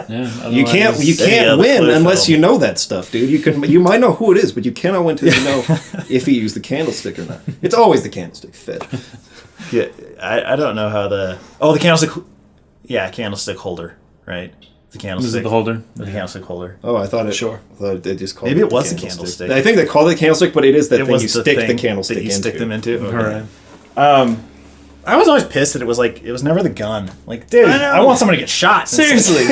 Yeah, You can't the win cliff unless film. you know that stuff, dude. You might know who it is, but you cannot win till you know if he used the candlestick or not. It's always the candlestick. Fetch. Yeah, I don't know how the candlestick. Yeah, candlestick holder, right? The candlestick. Is it the holder? The candlestick holder. Oh, I thought it. Sure. I thought they just called Maybe it it was the the candlestick. I think they called it the candlestick, but it is that It thing was you the stick thing the candlestick that you into. stick them into. Okay. All right. I was always pissed that it was never the gun. Like, dude, I want someone to get shot. Seriously,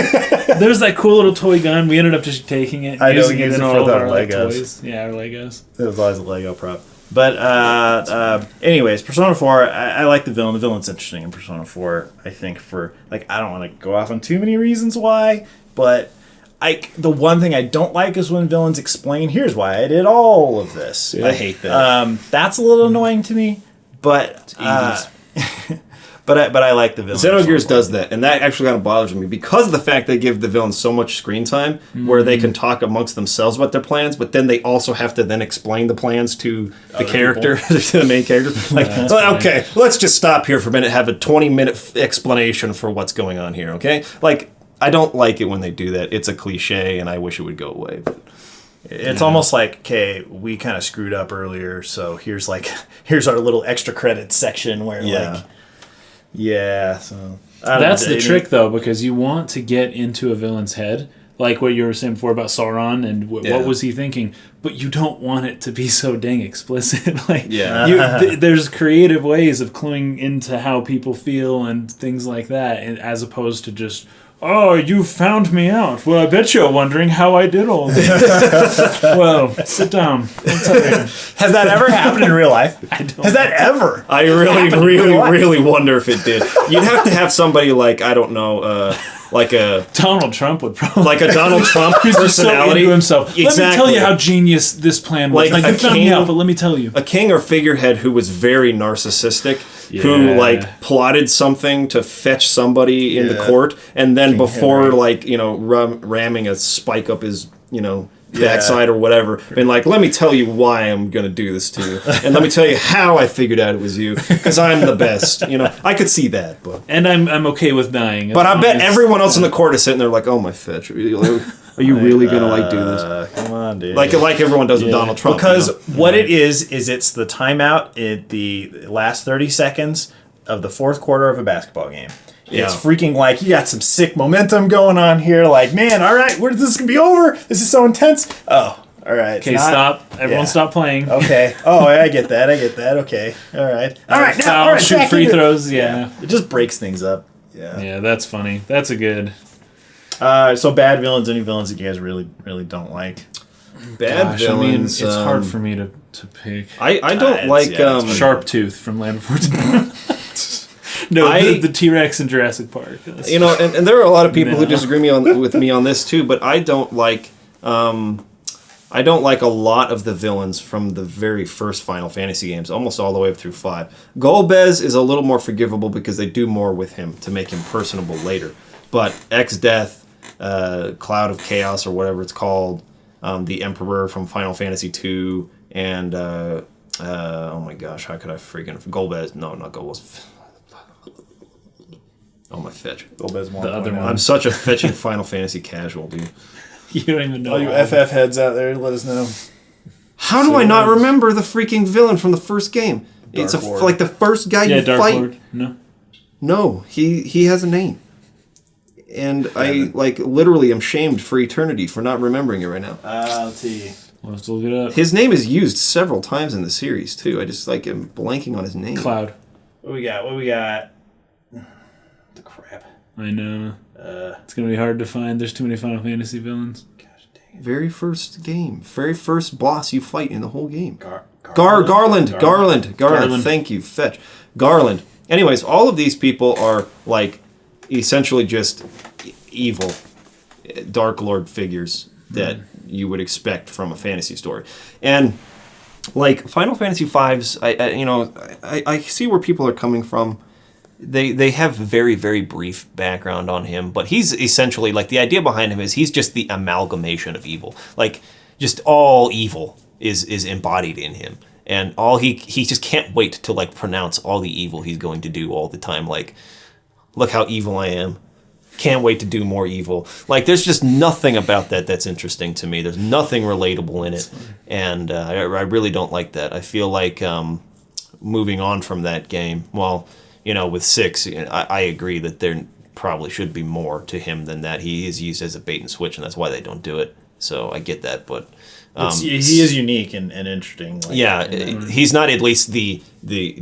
there was that cool little toy gun. We ended up just taking it, I know, using it use in it all for of the our like, Legos. toys. Yeah, our Legos. It was always a Lego prop. But anyways, Persona 4, I like the villain. The villain's interesting in Persona 4. I think for I don't want to go off on too many reasons why, but the one thing I don't like is when villains explain, here's why I did all of this. Yeah, I hate that. That's a little annoying to me, but but I like the villain. Xenogears does that, and that actually kind of bothers me because of the fact they give the villains so much screen time where they can talk amongst themselves about their plans, but then they also have to then explain the plans to the character, to the main character. Like, okay, let's just stop here for a minute, have a 20-minute explanation for what's going on here, okay? Like, I don't like it when they do that. It's a cliche, and I wish it would go away. But it's almost like, okay, we kind of screwed up earlier, so here's our little extra credits section where so That's the trick, though, because you want to get into a villain's head, like what you were saying before about Sauron and what was he thinking, but you don't want it to be so dang explicit. There's creative ways of cluing into how people feel and things like that, as opposed to just, oh, you found me out. Well, I bet you're wondering how I did all this. Well, sit down. I'll tell you. Has that ever happened in real life? I don't Has that ever? I really wonder if it did. You'd have to have somebody like, I don't know, like a Donald Trump would probably like a Donald Trump He's just so personality into himself. Let me Exactly. tell you how genius this plan was. Like Like, a you found me king- out, but let me tell you. a king or figurehead who was very narcissistic, who Yeah. like plotted something to fetch somebody in the court, and then before Henry. ramming a spike up his backside or whatever, been like, let me tell you why I'm gonna do this to you, and let me tell you how I figured out it was you, because I'm the best. I could see that, but I'm okay with dying. but I bet everyone else in the court is sitting there like, oh my fetch, are you really gonna do this? Come on, dude. Like everyone does with Donald Trump. Because what it is it's the timeout at the last 30 seconds of the fourth quarter of a basketball game. It's freaking like, you got some sick momentum going on here. Like, man, all right, where's this going to be over? This is so intense. Oh, all right. Okay, stop. Everyone stop playing. Okay. Oh, I get that. Okay. All right. All right. Now, Foul, all right, shoot back free into it. throws. Yeah. It just breaks things up. Yeah. Yeah, that's funny. That's a good. So bad villains, any villains that you guys really, really don't like? bad Gosh, villains. it's hard for me to pick. I don't like Sharptooth from Land Before Time. No, the T-Rex in Jurassic Park. That's and there are a lot of people who disagree with me on this too, but I don't like a lot of the villains from the very first Final Fantasy games, almost all the way up through 5. Golbez is a little more forgivable because they do more with him to make him personable later. But X-Death, Cloud of Chaos, or whatever it's called, the Emperor from Final Fantasy 2, and oh my gosh, how could I freaking Golbez? No, not Golbez. Oh my fetch. Golbez the other one. I'm such a fetching Final Fantasy casual, dude. You don't even know. All you FF heads out there, let us know. How do I not remember the freaking villain from the first game? It's Lord. like the first guy you Dark fight. Lord. No. No, he has a name. And I literally am shamed for eternity for not remembering it right now. Let's see. We'll have to look it up. His name is used several times in the series too. I just am blanking on his name. Cloud. What we got? The crap. I know. It's gonna be hard to find. There's too many Final Fantasy villains. Gosh dang it. Very first game. Very first boss you fight in the whole game. Garland. Garland. Thank you. Fetch. Garland. Anyways, all of these people are like essentially just evil Dark Lord figures that you would expect from a fantasy story. And like Final Fantasy V's, I see where people are coming from. They have very, very brief background on him, but he's essentially, like, the idea behind him is he's just the amalgamation of evil. Like, just all evil is embodied in him. And all he just can't wait to, like, pronounce all the evil he's going to do all the time. Like, look how evil I am. Can't wait to do more evil. Like, there's just nothing about that that's interesting to me. There's nothing relatable in it. And I really don't like that. I feel like moving on from that game, well, with 6, I agree that there probably should be more to him than that. He is used as a bait and switch, and that's why they don't do it. So I get that, but he is unique and interesting. Like, he's not at least the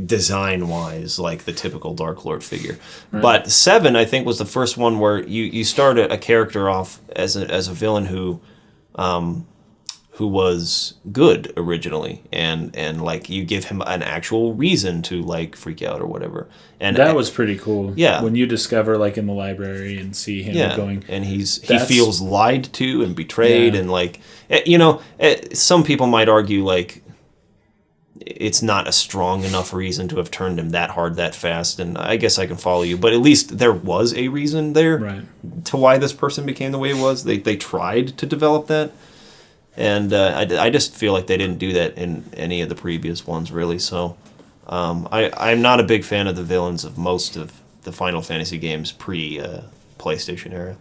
design wise like the typical Dark Lord figure. Right. But 7, I think, was the first one where you start a character off as a villain who was good originally, and like you give him an actual reason to like freak out or whatever. And that was pretty cool. Yeah, when you discover like in the library and see him going, and he feels lied to and betrayed, and like some people might argue like it's not a strong enough reason to have turned him that hard that fast, and I guess I can follow you, but at least there was a reason there to why this person became the way it was. They tried to develop that. And I just feel like they didn't do that in any of the previous ones, really. So I'm not a big fan of the villains of most of the Final Fantasy games pre-PlayStation era.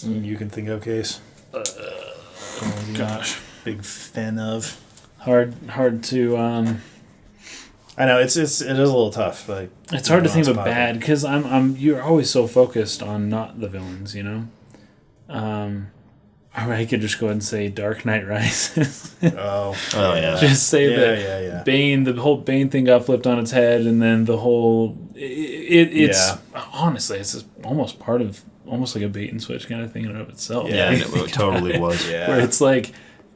You can think of Case. Gosh, big fan of. Hard to. I know it is a little tough. Like it's hard to think of bad because you're always so focused on not the villains, Or I could just go ahead and say Dark Knight Rises. oh yeah. Just say that Bane, the whole Bane thing got flipped on its head, and then the whole it's honestly it's just almost like a bait and switch kind of thing in and of itself. Yeah, it totally was. Yeah. Where it's like,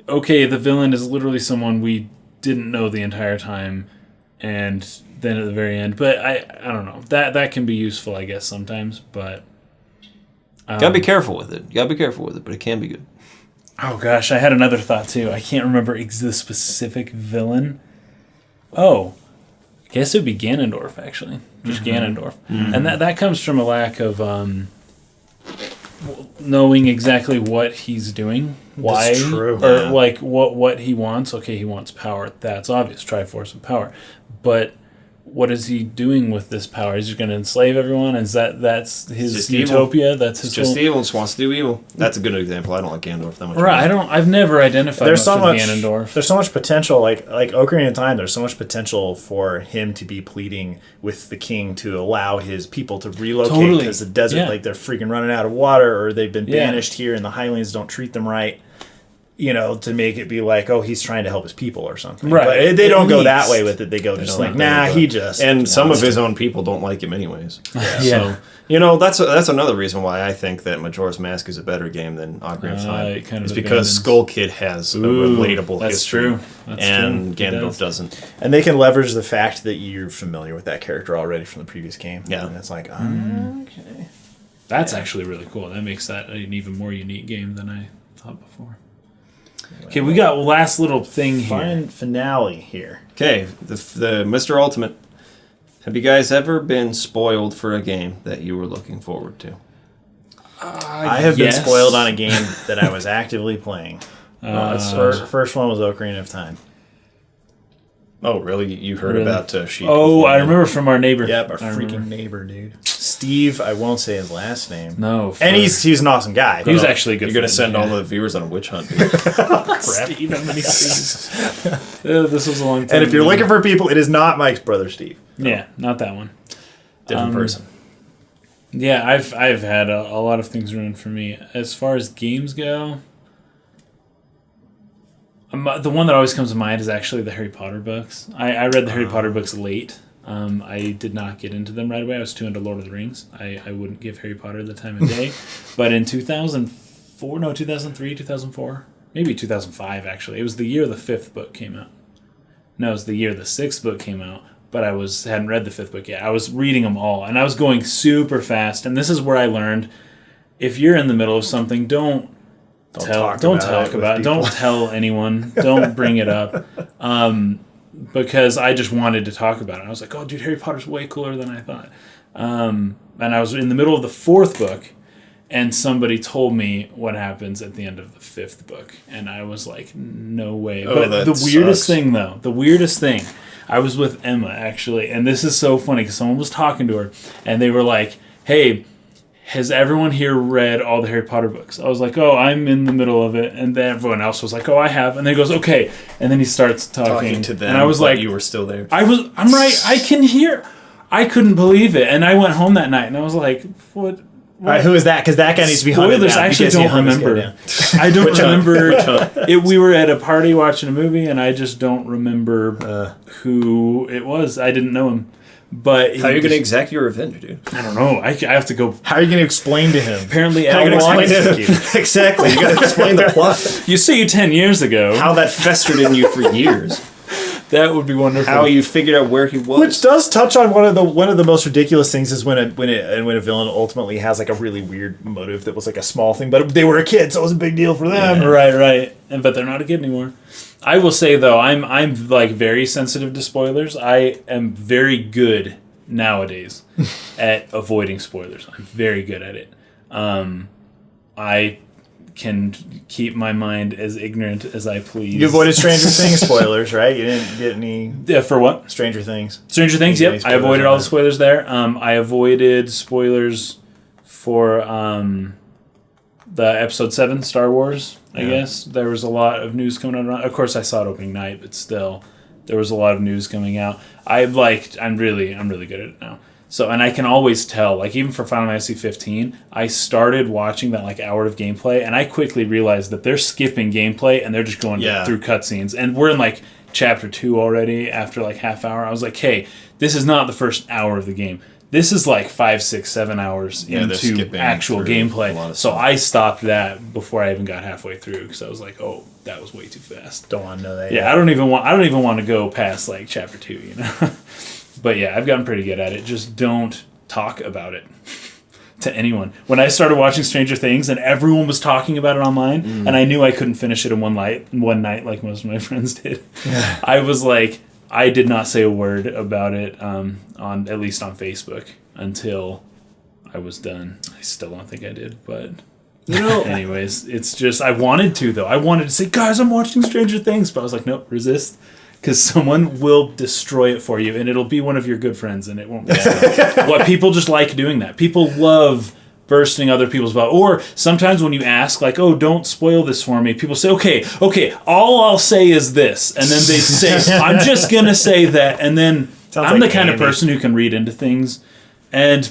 okay, the villain is literally someone we didn't know the entire time, and then at the very end. But I don't know, that can be useful, I guess, sometimes, but. Gotta be careful with it. But it can be good. Oh gosh, I had another thought too. I can't remember the specific villain. Oh, I guess it would be Ganondorf, actually. Just Ganondorf. Mm-hmm. And that comes from a lack of knowing exactly what he's doing. Why? That's true. Or like what he wants. Okay, he wants power. That's obvious. Triforce of power. But what is he doing with this power? Is he going to enslave everyone? That's his utopia? Evil. That's his just evil. Just wants to do evil. That's a good example. I don't like Ganondorf that much. Right. I've never identified there's so much Ganondorf. There's so much potential. Like Ocarina of Time. There's so much potential for him to be pleading with the king to allow his people to relocate because the desert, like they're freaking running out of water, or they've been banished here, and the Highlands don't treat them right. To make it be like, oh, he's trying to help his people or something. Right. But they don't go that way with it. They go just like, nah, he just... And some of his own people don't like him anyways. Yeah. So, that's another reason why I think that Majora's Mask is a better game than Ocarina of Time. It's because Skull Kid has a relatable history. And Ganondorf doesn't. And they can leverage the fact that you're familiar with that character already from the previous game. Yeah. And it's like, okay. That's actually really cool. That makes that an even more unique game than I thought before. Okay, we got last little thing here. Fine finale here. Okay, the Mr. Ultimate. Have you guys ever been spoiled for a game that you were looking forward to? I have been spoiled on a game that I was actively playing. First one was Ocarina of Time. Oh, really? You heard about Sheik? Oh, I remember from our neighbor. Yep, our freaking neighbor, dude. Steve, I won't say his last name. No. And he's an awesome guy. He was actually good. You're going to send all the viewers on a witch hunt, dude. Crap. Steve, how many Steves? This was a long time And if you're looking for people, it is not Mike's brother, Steve. Yeah, not that one. Different person. Yeah, I've had a lot of things ruined for me. As far as games go, The one that always comes to mind is actually the Harry Potter books. I read the Harry Potter books late. I did not get into them right away. I was too into Lord of the Rings. I wouldn't give Harry Potter the time of day. But in 2003, 2004, maybe 2005 actually. It was the year the 5th book came out. No, it was the year the 6th book came out. But I hadn't read the 5th book yet. I was reading them all, and I was going super fast. And this is where I learned, if you're in the middle of something, don't talk about it. Don't tell anyone. Don't bring it up. Because I just wanted to talk about it. I was like, oh, dude, Harry Potter's way cooler than I thought. And I was in the middle of the 4th book, and somebody told me what happens at the end of the 5th book. And I was like, no way. Oh, but the weirdest thing, I was with Emma, actually, and this is so funny because someone was talking to her, and they were like, hey, has everyone here read all the Harry Potter books? I was like, oh, I'm in the middle of it. And then everyone else was like, oh, I have. And then he goes, okay. And then he starts talking to them. And I was like, you were still there. I'm right. I can hear. I couldn't believe it. And I went home that night and I was like, what? All right, who is that? Because that guy needs to be hunted down. I actually don't remember. I don't remember. We were at a party watching a movie, and I just don't remember who it was. I didn't know him. But how are you going to exact your revenge, dude? I don't know. I have to go. How are you going to explain to him? Apparently, how are you going to explain to him? Exactly. You got to explain the plot. You see, 10 years ago, how that festered in you for years. That would be wonderful. How you figured out where he was. Which does touch on one of the most ridiculous things is when a villain ultimately has like a really weird motive that was like a small thing, but they were a kid, so it was a big deal for them. Yeah. Right. But they're not a kid anymore. I will say though, I'm like very sensitive to spoilers. I am very good nowadays at avoiding spoilers. I'm very good at it. I can keep my mind as ignorant as I please. You avoided Stranger Things spoilers, right? You didn't get any... Yeah, for what? Stranger Things. Stranger Things, yep. I avoided all the spoilers there. I avoided spoilers for the Episode 7, Star Wars, I guess. There was a lot of news coming out. Of course, I saw it opening night, but still, there was a lot of news coming out. I'm really good at it now. So, and I can always tell, like even for Final Fantasy 15, I started watching that like hour of gameplay, and I quickly realized that they're skipping gameplay and they're just going through cutscenes. And we're in like chapter 2 already after like half hour. I was like, hey, this is not the first hour of the game. This is like 5, 6, 7 hours into actual gameplay. So I stopped that before I even got halfway through because I was like, oh, that was way too fast. Don't want to know that. Yeah, I don't even want to go past like chapter 2, you know. But yeah, I've gotten pretty good at it. Just don't talk about it to anyone. When I started watching Stranger Things and everyone was talking about it online, and I knew I couldn't finish it in one night like most of my friends did, I was like, I did not say a word about it on at least on Facebook until I was done. I still don't think I did, but anyways, it's just I wanted to though. I wanted to say, guys, I'm watching Stranger Things, but I was like, nope, resist. Because someone will destroy it for you, and it'll be one of your good friends, and it won't be what people just like doing that. People love bursting other people's bubble. Or sometimes when you ask, like, oh, don't spoil this for me, people say, okay, all I'll say is this. And then they say, I'm just going to say that. And then I'm the kind of person who can read into things. And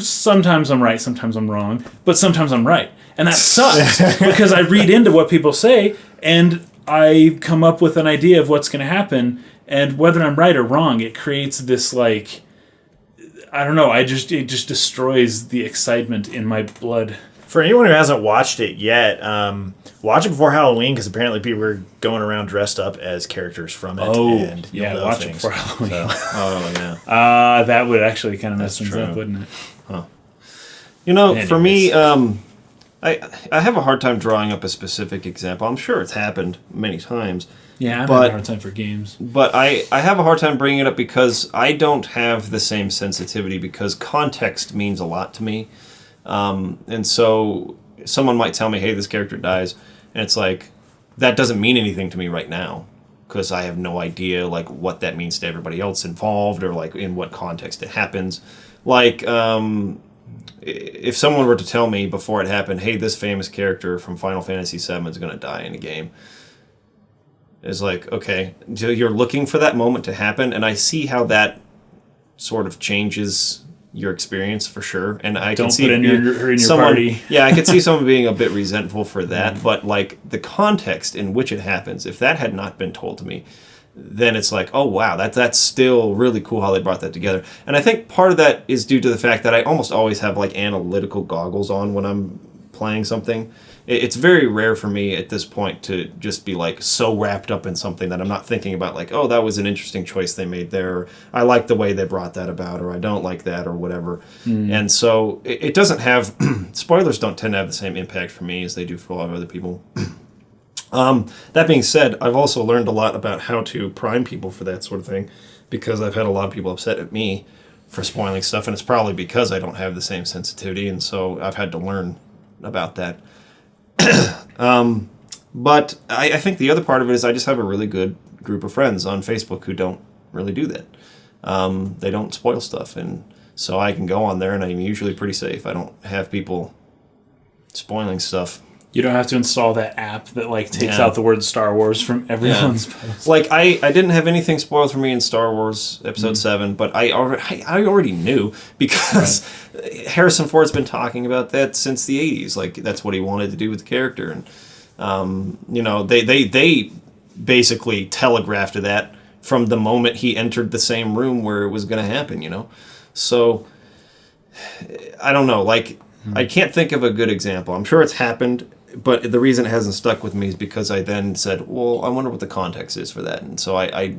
sometimes I'm right, sometimes I'm wrong, but sometimes I'm right. And that sucks because I read into what people say, and I come up with an idea of what's going to happen, and whether I'm right or wrong, it creates this, like, I don't know, it just destroys the excitement in my blood. For anyone who hasn't watched it yet, watch it before Halloween, because apparently people are going around dressed up as characters from it. Oh, and yeah, watch it before Halloween. So. Oh, yeah. That would actually kind of mess things up, wouldn't it? Huh. You know, anyways. For me, I have a hard time drawing up a specific example. I'm sure it's happened many times. Yeah, I'm having a hard time for games. But I have a hard time bringing it up because I don't have the same sensitivity, because context means a lot to me. And so someone might tell me, hey, this character dies. And it's like, that doesn't mean anything to me right now, because I have no idea like what that means to everybody else involved, or like in what context it happens. Like, if someone were to tell me before it happened, hey, this famous character from Final Fantasy VII is going to die in a game, it's like, okay, you're looking for that moment to happen, and I see how that sort of changes your experience for sure. And I Don't can see put her in your party. Yeah, I could see someone being a bit resentful for that. But like the context in which it happens, if that had not been told to me, then it's like, oh wow, that's still really cool how they brought that together. And I think part of that is due to the fact that I almost always have like analytical goggles on when I'm playing something. It's very rare for me at this point to just be like so wrapped up in something that I'm not thinking about like, oh, that was an interesting choice they made there. Or, I like the way they brought that about, or I don't like that, or whatever. And so it doesn't have spoilers don't tend to have the same impact for me as they do for a lot of other people. That being said, I've also learned a lot about how to prime people for that sort of thing, because I've had a lot of people upset at me for spoiling stuff, and it's probably because I don't have the same sensitivity, and so I've had to learn about that. But I think the other part of it is I just have a really good group of friends on Facebook who don't really do that. They don't spoil stuff, and so I can go on there, and I'm usually pretty safe. I don't have people spoiling stuff. You don't have to install that app that like takes out the word Star Wars from everyone's post. Like I didn't have anything spoiled for me in Star Wars Episode 7, but I already knew because Harrison Ford's been talking about that since the 80s. Like that's what he wanted to do with the character, and you know they basically telegraphed that from the moment he entered the same room where it was going to happen. You know, so I don't know. Like I can't think of a good example. I'm sure it's happened. But the reason it hasn't stuck with me is because I then said, well, I wonder what the context is for that. And so I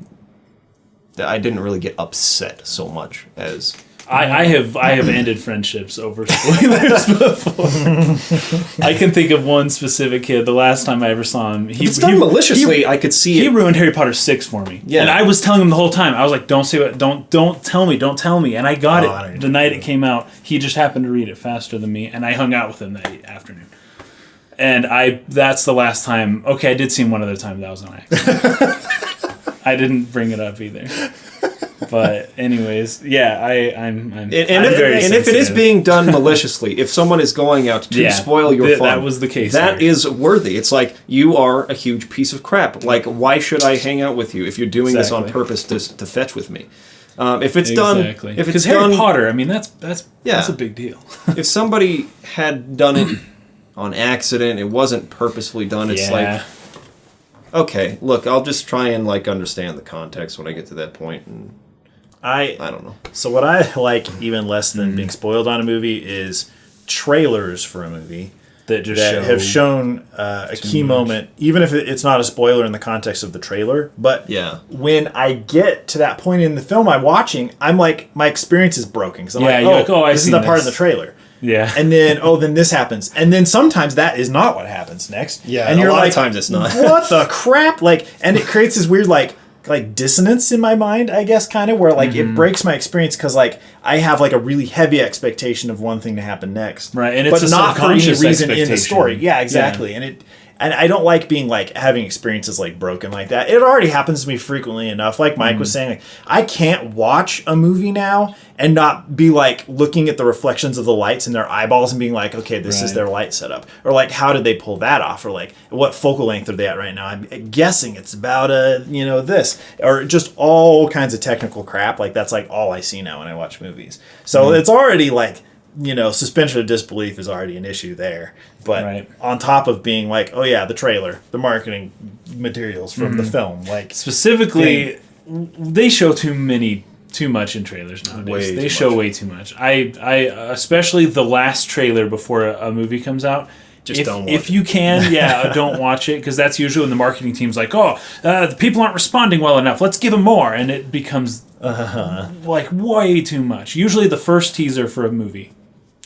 didn't really get upset so much as... I have ended friendships over spoilers before. I can think of one specific kid. The last time I ever saw him... It's done maliciously. I could see it. He ruined Harry Potter 6 for me. Yeah. And I was telling him the whole time. I was like, don't say what... Don't tell me. And I got it the night it came out. He just happened to read it faster than me. And I hung out with him that afternoon. And that's the last time. Okay, I did see him one other time. That was an accident. I didn't bring it up either. But anyways, yeah, I'm very sensitive. If it is being done maliciously, if someone is going out to spoil your fun, that was the case. That is worthy. It's like you are a huge piece of crap. Like why should I hang out with you if you're doing this on purpose to fetch with me? If it's done, if it's Harry Potter, I mean that's a big deal. If somebody had done it on accident, it wasn't purposefully done. It's like, okay, look, I'll just try and like understand the context when I get to that point, and I don't know. So what I like even less than being spoiled on a movie is trailers for a movie that have shown a key moment, even if it's not a spoiler in the context of the trailer. But when I get to that point in the film I'm watching, I'm like, my experience is broken because I'm this is the part of the trailer. Yeah. And then, then this happens. And then sometimes that is not what happens next. Yeah, and you're a lot like, of times it's not. What the crap? Like, and it creates this weird, like dissonance in my mind, I guess, kind of, where, like, it breaks my experience because, like, I have, like, a really heavy expectation of one thing to happen next. Right, and it's not for any reason in the story. Yeah, exactly. Yeah. And I don't like being, like, having experiences, like, broken like that. It already happens to me frequently enough. Like Mike was saying, like, I can't watch a movie now and not be, like, looking at the reflections of the lights in their eyeballs and being like, okay, this is their light setup. Or, like, how did they pull that off? Or, like, what focal length are they at right now? I'm guessing it's about, this. Or just all kinds of technical crap. Like, that's, like, all I see now when I watch movies. So it's already, like... suspension of disbelief is already an issue there. But on top of being like, oh yeah, the trailer, the marketing materials from the film, like specifically, they show too much in trailers nowadays. They show way too much. I especially the last trailer before a movie comes out. Just don't watch if you can, don't watch it, because that's usually when the marketing team's like, the people aren't responding well enough. Let's give them more, and it becomes like way too much. Usually the first teaser for a movie.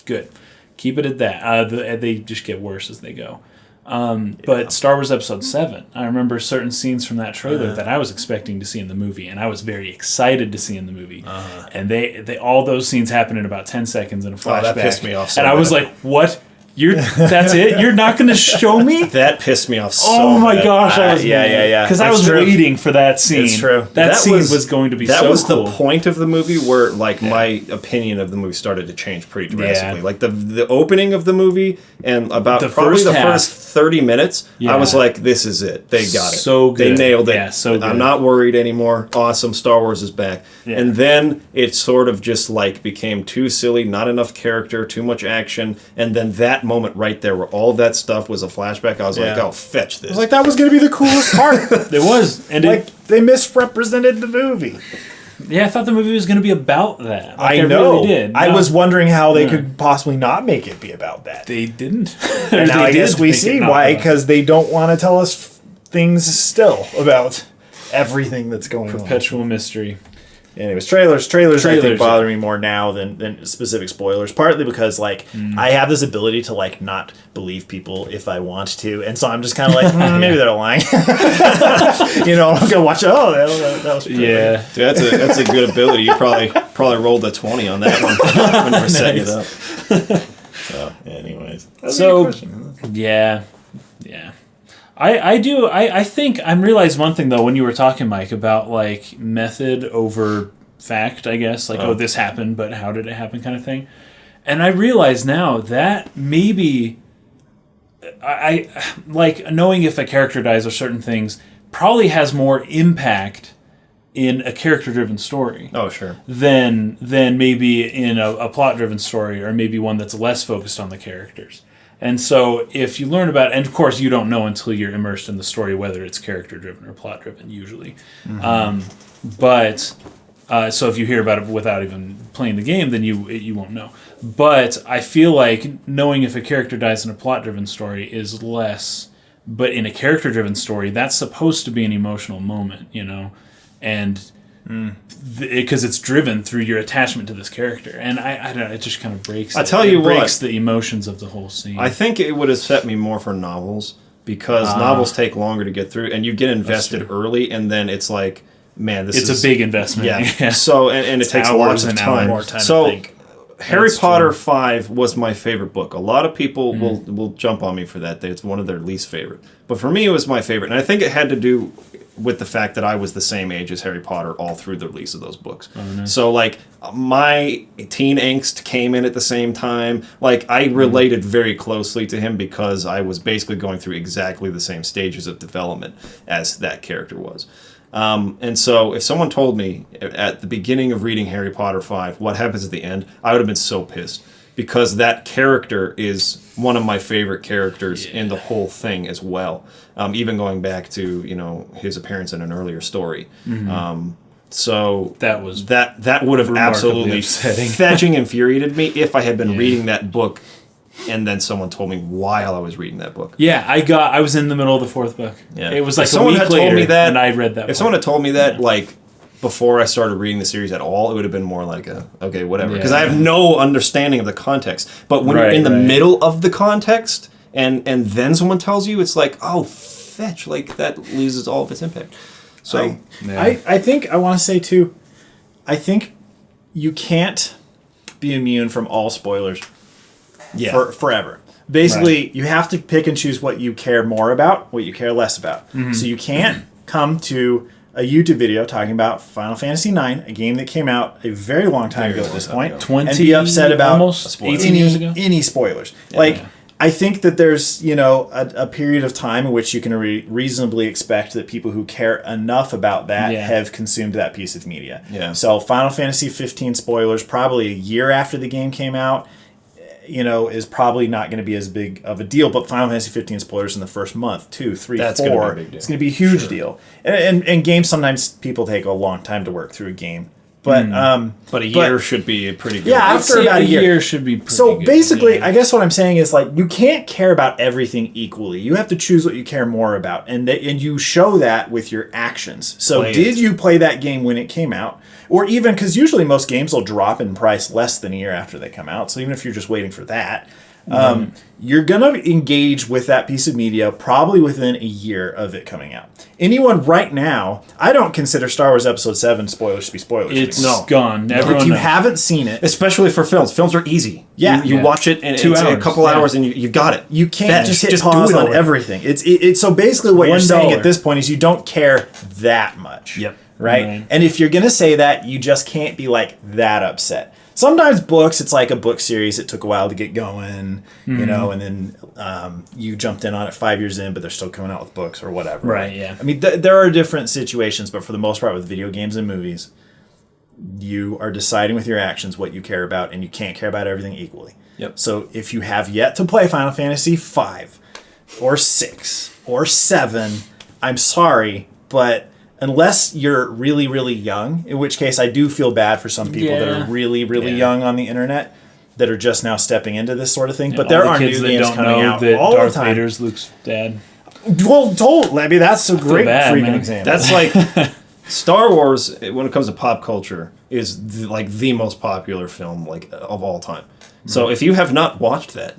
Good. Keep it at that. They just get worse as they go. But Star Wars Episode 7, I remember certain scenes from that trailer that I was expecting to see in the movie, and I was very excited to see in the movie. And they all those scenes happen in about 10 seconds in a flashback. That pissed me off so and I was bad. like, what That's it? You're not going to show me? That pissed me off so Oh my bad. gosh, I was yeah. because I That's was true. waiting for that scene. It's true. That scene was going to be that so was cool. the point of the movie where like my opinion of the movie started to change pretty drastically. Yeah. Like the opening of the movie and about The probably first the half. first 30 minutes, Yeah. I was like, this is it. They got it. So They good. nailed it. Yeah, so good. I'm not worried anymore. Awesome. Star Wars is back. Yeah. And then it sort of just like became too silly, not enough character, too much action, and then that moment right there where all that stuff was a flashback, I was like, Yeah. oh, fetch this. I was like, that was going to be the coolest part. It was. And Like, they misrepresented the movie. I thought the movie was going to be about that. Like, I know. Really did. I No, was wondering how they could possibly not make it be about that. They didn't. And now They I guess did we make it see not why, about- because they don't want to tell us things still about everything that's going on. Perpetual mystery. Anyways, trailers I think Trailers, bother me more now than specific spoilers. Partly because like I have this ability to like not believe people if I want to, and so I'm just kind of like maybe they're lying. I'm gonna watch. Oh, that was true. Yeah. Dude, that's a good ability. You probably rolled a 20 on that one when you were setting it up. So, anyways. So, yeah. I think I'm realized one thing though when you were talking, Mike, about like method over fact, I guess, like, oh, this happened, but how did it happen kind of thing. And I realize now that maybe I like knowing if a character dies or certain things probably has more impact in a character-driven story. Oh, sure. Than maybe in a plot-driven story, or maybe one that's less focused on the characters. And so if you learn about, and of course you don't know until you're immersed in the story whether it's character-driven or plot-driven usually. So if you hear about it without even playing the game, then you won't know. But I feel like knowing if a character dies in a plot-driven story is less, but in a character-driven story, that's supposed to be an emotional moment, and because it's driven through your attachment to this character, and I don't know, it just kind of breaks. It breaks the emotions of the whole scene. I think it would have set me more for novels because novels take longer to get through, and you get invested early, and then it's like, man, it's a big investment. Yeah. So and it takes lots of time. More time So to think. Harry That's Potter true. 5 was my favorite book. A lot of people will jump on me for that. It's one of their least favorite. But for me, it was my favorite. And I think it had to do with the fact that I was the same age as Harry Potter all through the release of those books. Oh, nice. So, like, my teen angst came in at the same time. Like, I related very closely to him because I was basically going through exactly the same stages of development as that character was. And so if someone told me at the beginning of reading Harry Potter 5 what happens at the end, I would have been so pissed because that character is one of my favorite characters in the whole thing as well. Even going back to, his appearance in an earlier story. So That was that would have remarkably absolutely upsetting. fetching infuriated me if I had been reading that book and then someone told me while I was reading that book. Yeah, I was in the middle of the fourth book. Yeah. It was like If someone a week had later, told me that, and I read that. If someone had told me that, like, before I started reading the series at all, it would have been more like okay, whatever. Because I have no understanding of the context. But when you're in the middle of the context and then someone tells you, it's like, oh, fetch. Like, that loses all of its impact. So, I think I want to say, too, I think you can't be immune from all spoilers for forever. Basically, you have to pick and choose what you care more about, what you care less about. So you can't come to a YouTube video talking about Final Fantasy IX, a game that came out a very long time ago at this point, and be upset about almost 18 years ago. any spoilers. I think that there's, a period of time in which you can reasonably expect that people who care enough about that have consumed that piece of media. Yeah. So Final Fantasy 15 spoilers, probably a year after the game came out, is probably not going to be as big of a deal. But Final Fantasy 15 spoilers in the first month, 2, 3, That's 4, gonna be a big deal. it's going to be a huge deal. And games, sometimes people take a long time to work through a game. But but a year should be a pretty good. Yeah, I'd after say about a year should be pretty so good. basically, Yeah. I guess what I'm saying is, like, you can't care about everything equally. You have to choose what you care more about, and you show that with your actions. So Play did it. you play that game when it came out? Or even, because usually most games will drop in price less than a year after they come out, so even if you're just waiting for that, You're going to engage with that piece of media probably within a year of it coming out. Anyone right now, I don't consider Star Wars Episode 7 spoilers to be spoilers. It's No. gone. Everyone If you knows. haven't seen it, Especially for films. Films are easy. Yeah. You Yeah. watch it in 2 a hours. couple Yeah. hours and you've got it. you can't Fetch. just hit Just pause do it on already. everything. It's so basically what you're saying $1. at this point is you don't care that much. Yep. Right? And if you're going to say that, you just can't be like that upset. Sometimes books, it's like a book series. It took a while to get going, you know, and then you jumped in on it 5 years in, but they're still coming out with books or whatever. Right, yeah. I mean, there are different situations, but for the most part with video games and movies, you are deciding with your actions what you care about, and you can't care about everything equally. Yep. So if you have yet to play Final Fantasy 5 or 6 or 7, I'm sorry, but unless you're really, really young, in which case I do feel bad for some people that are really, really young on the internet that are just now stepping into this sort of thing. But there are new games coming out all Darth the time. Vader's Luke's dad. Well, I mean, that's a great bad, freaking man. example. That's like Star Wars, when it comes to pop culture, is like the most popular film like of all time. So if you have not watched that,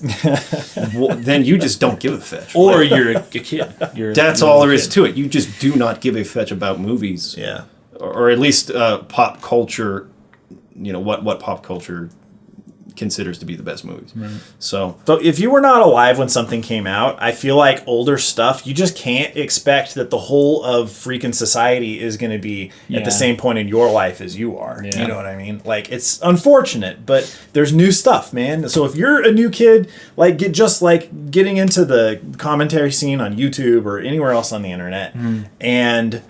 then you just don't give a fetch. Or you're a kid. That's all there is to it. You just do not give a fetch about movies. Yeah. Or at least pop culture, you know, what pop culture considers to be the best movies. Right. So if you were not alive when something came out, I feel like older stuff, you just can't expect that the whole of freaking society is going to be at the same point in your life as you are. Yeah. You know what I mean? Like, it's unfortunate, but there's new stuff, man. So if you're a new kid, like, getting into the commentary scene on YouTube or anywhere else on the internet, and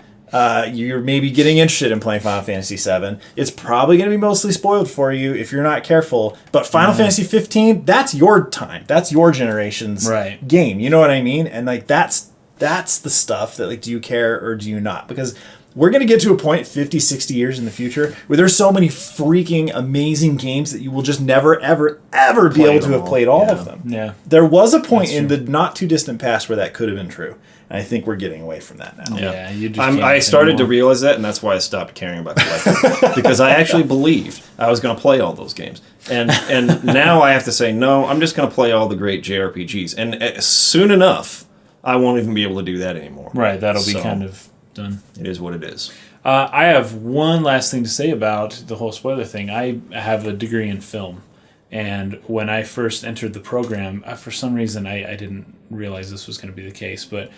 you're maybe getting interested in playing Final Fantasy VII, it's probably going to be mostly spoiled for you if you're not careful. But Final Fantasy 15, that's your time. That's your generation's game. You know what I mean? And like that's the stuff that, like, do you care or do you not? Because we're going to get to a point 50, 60 years in the future where there's so many freaking amazing games that you will just never, ever, ever be able to have played all of them. Yeah. There was a point in the not too distant past where that could have been true. And I think we're getting away from that now. Yeah, you just I started to realize that, and that's why I stopped caring about collecting. Because I actually believed I was going to play all those games. And now I have to say, no, I'm just going to play all the great JRPGs. And soon enough, I won't even be able to do that anymore. Right, that'll be kind of done. It is what it is. I have one last thing to say about the whole spoiler thing. I have a degree in film. And when I first entered the program, for some reason I didn't realize this was going to be the case, but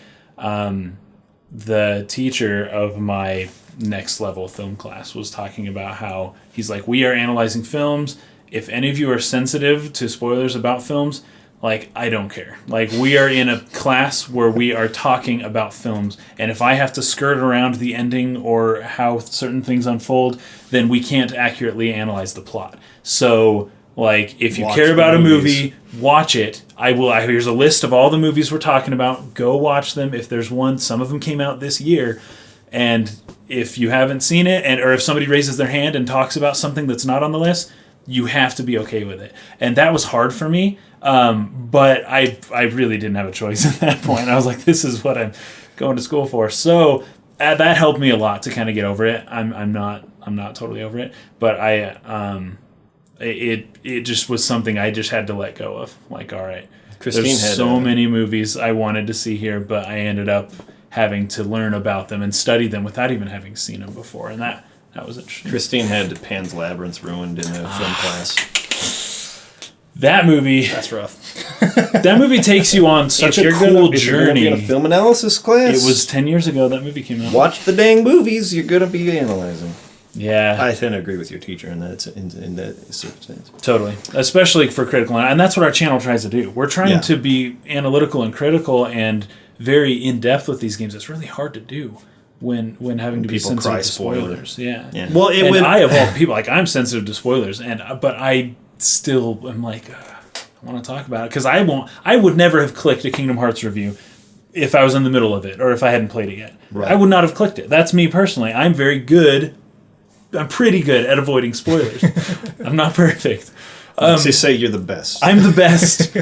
the teacher of my next level film class was talking about how he's like, we are analyzing films. If any of you are sensitive to spoilers about films, like, I don't care. Like, we are in a class where we are talking about films, and if I have to skirt around the ending or how certain things unfold, then we can't accurately analyze the plot. So, like, if you care about a movie, watch it. Here's a list of all the movies we're talking about. Go watch them. If there's one, some of them came out this year, and if you haven't seen it, or if somebody raises their hand and talks about something that's not on the list, you have to be okay with it. And that was hard for me, but I really didn't have a choice at that point. I was like, this is what I'm going to school for. So that helped me a lot to kind of get over it. I'm not totally over it, but it just was something I just had to let go of. Like, all right, there's so many movies I wanted to see here, but I ended up having to learn about them and study them without even having seen them before, and that was interesting. Christine had Pan's Labyrinth ruined in a film class. That movie... That's rough. That movie takes you on such a cool If you're journey. in a film analysis class, It was 10 years ago that movie came out. watch the dang movies you're going to be analyzing. Yeah. I tend to agree with your teacher in that circumstance. Totally. Especially for critical. And that's what our channel tries to do. We're trying to be analytical and critical and very in-depth with these games. It's really hard to do when having to be People sensitive cry to spoilers. Yeah. Well, I, of all people, like, I'm sensitive to spoilers, but I still am like, I want to talk about it. Because I would never have clicked a Kingdom Hearts review if I was in the middle of it or if I hadn't played it yet. Right. I would not have clicked it. That's me personally. I'm pretty good at avoiding spoilers. I'm not perfect. They say you're the best. I'm the best.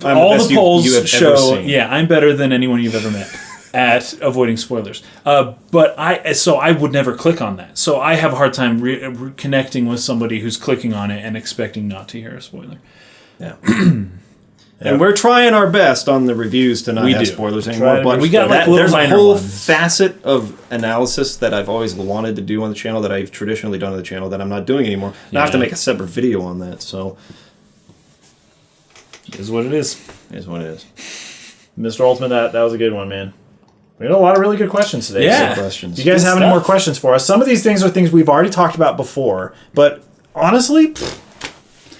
All the polls you have show, ever seen. I'm better than anyone you've ever met at avoiding spoilers. But I would never click on that. So I have a hard time connecting with somebody who's clicking on it and expecting not to hear a spoiler. Yeah. And we're trying our best on the reviews to not have spoilers anymore. But we got there's a minor whole ones. facet of analysis that I've always wanted to do on the channel, that I've traditionally done on the channel, that I'm not doing anymore. And I have to make a separate video on that. So, it is what it is. It is what it is. Mr. Ultimate, that was a good one, man. We had a lot of really good questions today. Yeah. Questions. Do you guys have any more questions for us? Some of these things are things we've already talked about before, but honestly,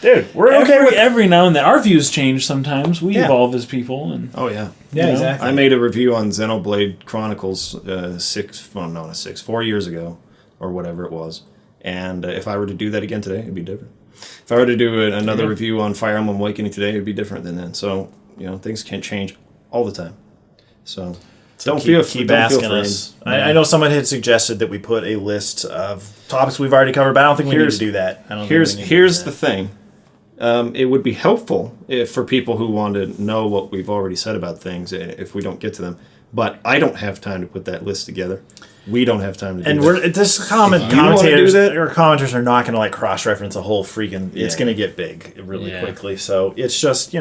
dude, we're okay with every now and then. Our views change sometimes. We evolve as people, and oh yeah, exactly. I made a review on Xenoblade Chronicles 4 years ago, or whatever it was. And if I were to do that again today, it'd be different. If I were to do another review on Fire Emblem Awakening today, it'd be different than then. So things can change all the time. So. Keep asking us. I know someone had suggested that we put a list of topics we've already covered, but I don't think we need to do that. Here's the thing. It would be helpful for people who want to know what we've already said about things if we don't get to them. But I don't have time to put that list together. We don't have time to do that. And this commentators or commenters are not going to like cross-reference a whole freaking... It's going to get big really quickly. So it's just, if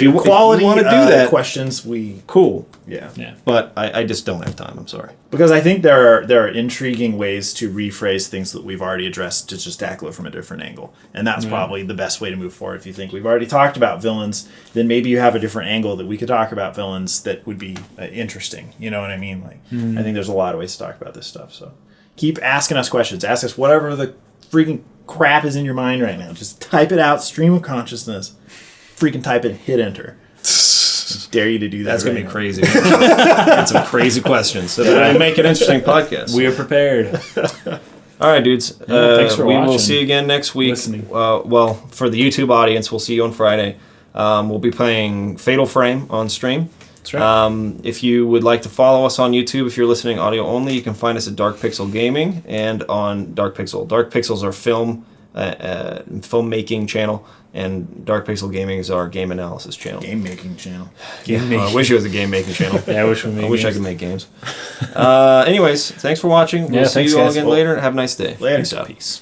you want to do that, questions, cool. Yeah. But I just don't have time. I'm sorry. Because I think there are intriguing ways to rephrase things that we've already addressed to just tackle it from a different angle. And that's probably the best way to move forward. If you think we've already talked about villains, then maybe you have a different angle that we could talk about villains that would be interesting. You know what I mean? I think there's a lot of ways to talk about this stuff. So keep asking us questions. Ask us whatever the freaking crap is in your mind right now. Just type it out, stream of consciousness. Freaking type it, hit enter. I dare you to do that. That's going to be crazy. That's some crazy questions. So that I make an interesting podcast. We are prepared. All right, dudes. Thanks for we watching. will see you again next week. Listening. Well, for the YouTube audience, we'll see you on Friday. We'll be playing Fatal Frame on stream. That's right. If you would like to follow us on YouTube, if you're listening audio only, you can find us at Dark Pixel Gaming and on Dark Pixel. Dark Pixel's our filmmaking channel, and Dark Pixel Gaming is our game analysis channel. Game making channel. I wish it was a game making channel. Yeah, I wish we made I wish I could make games. Anyways, thanks for watching. We'll see you all again later. Have a nice day. Later. Peace out. Peace.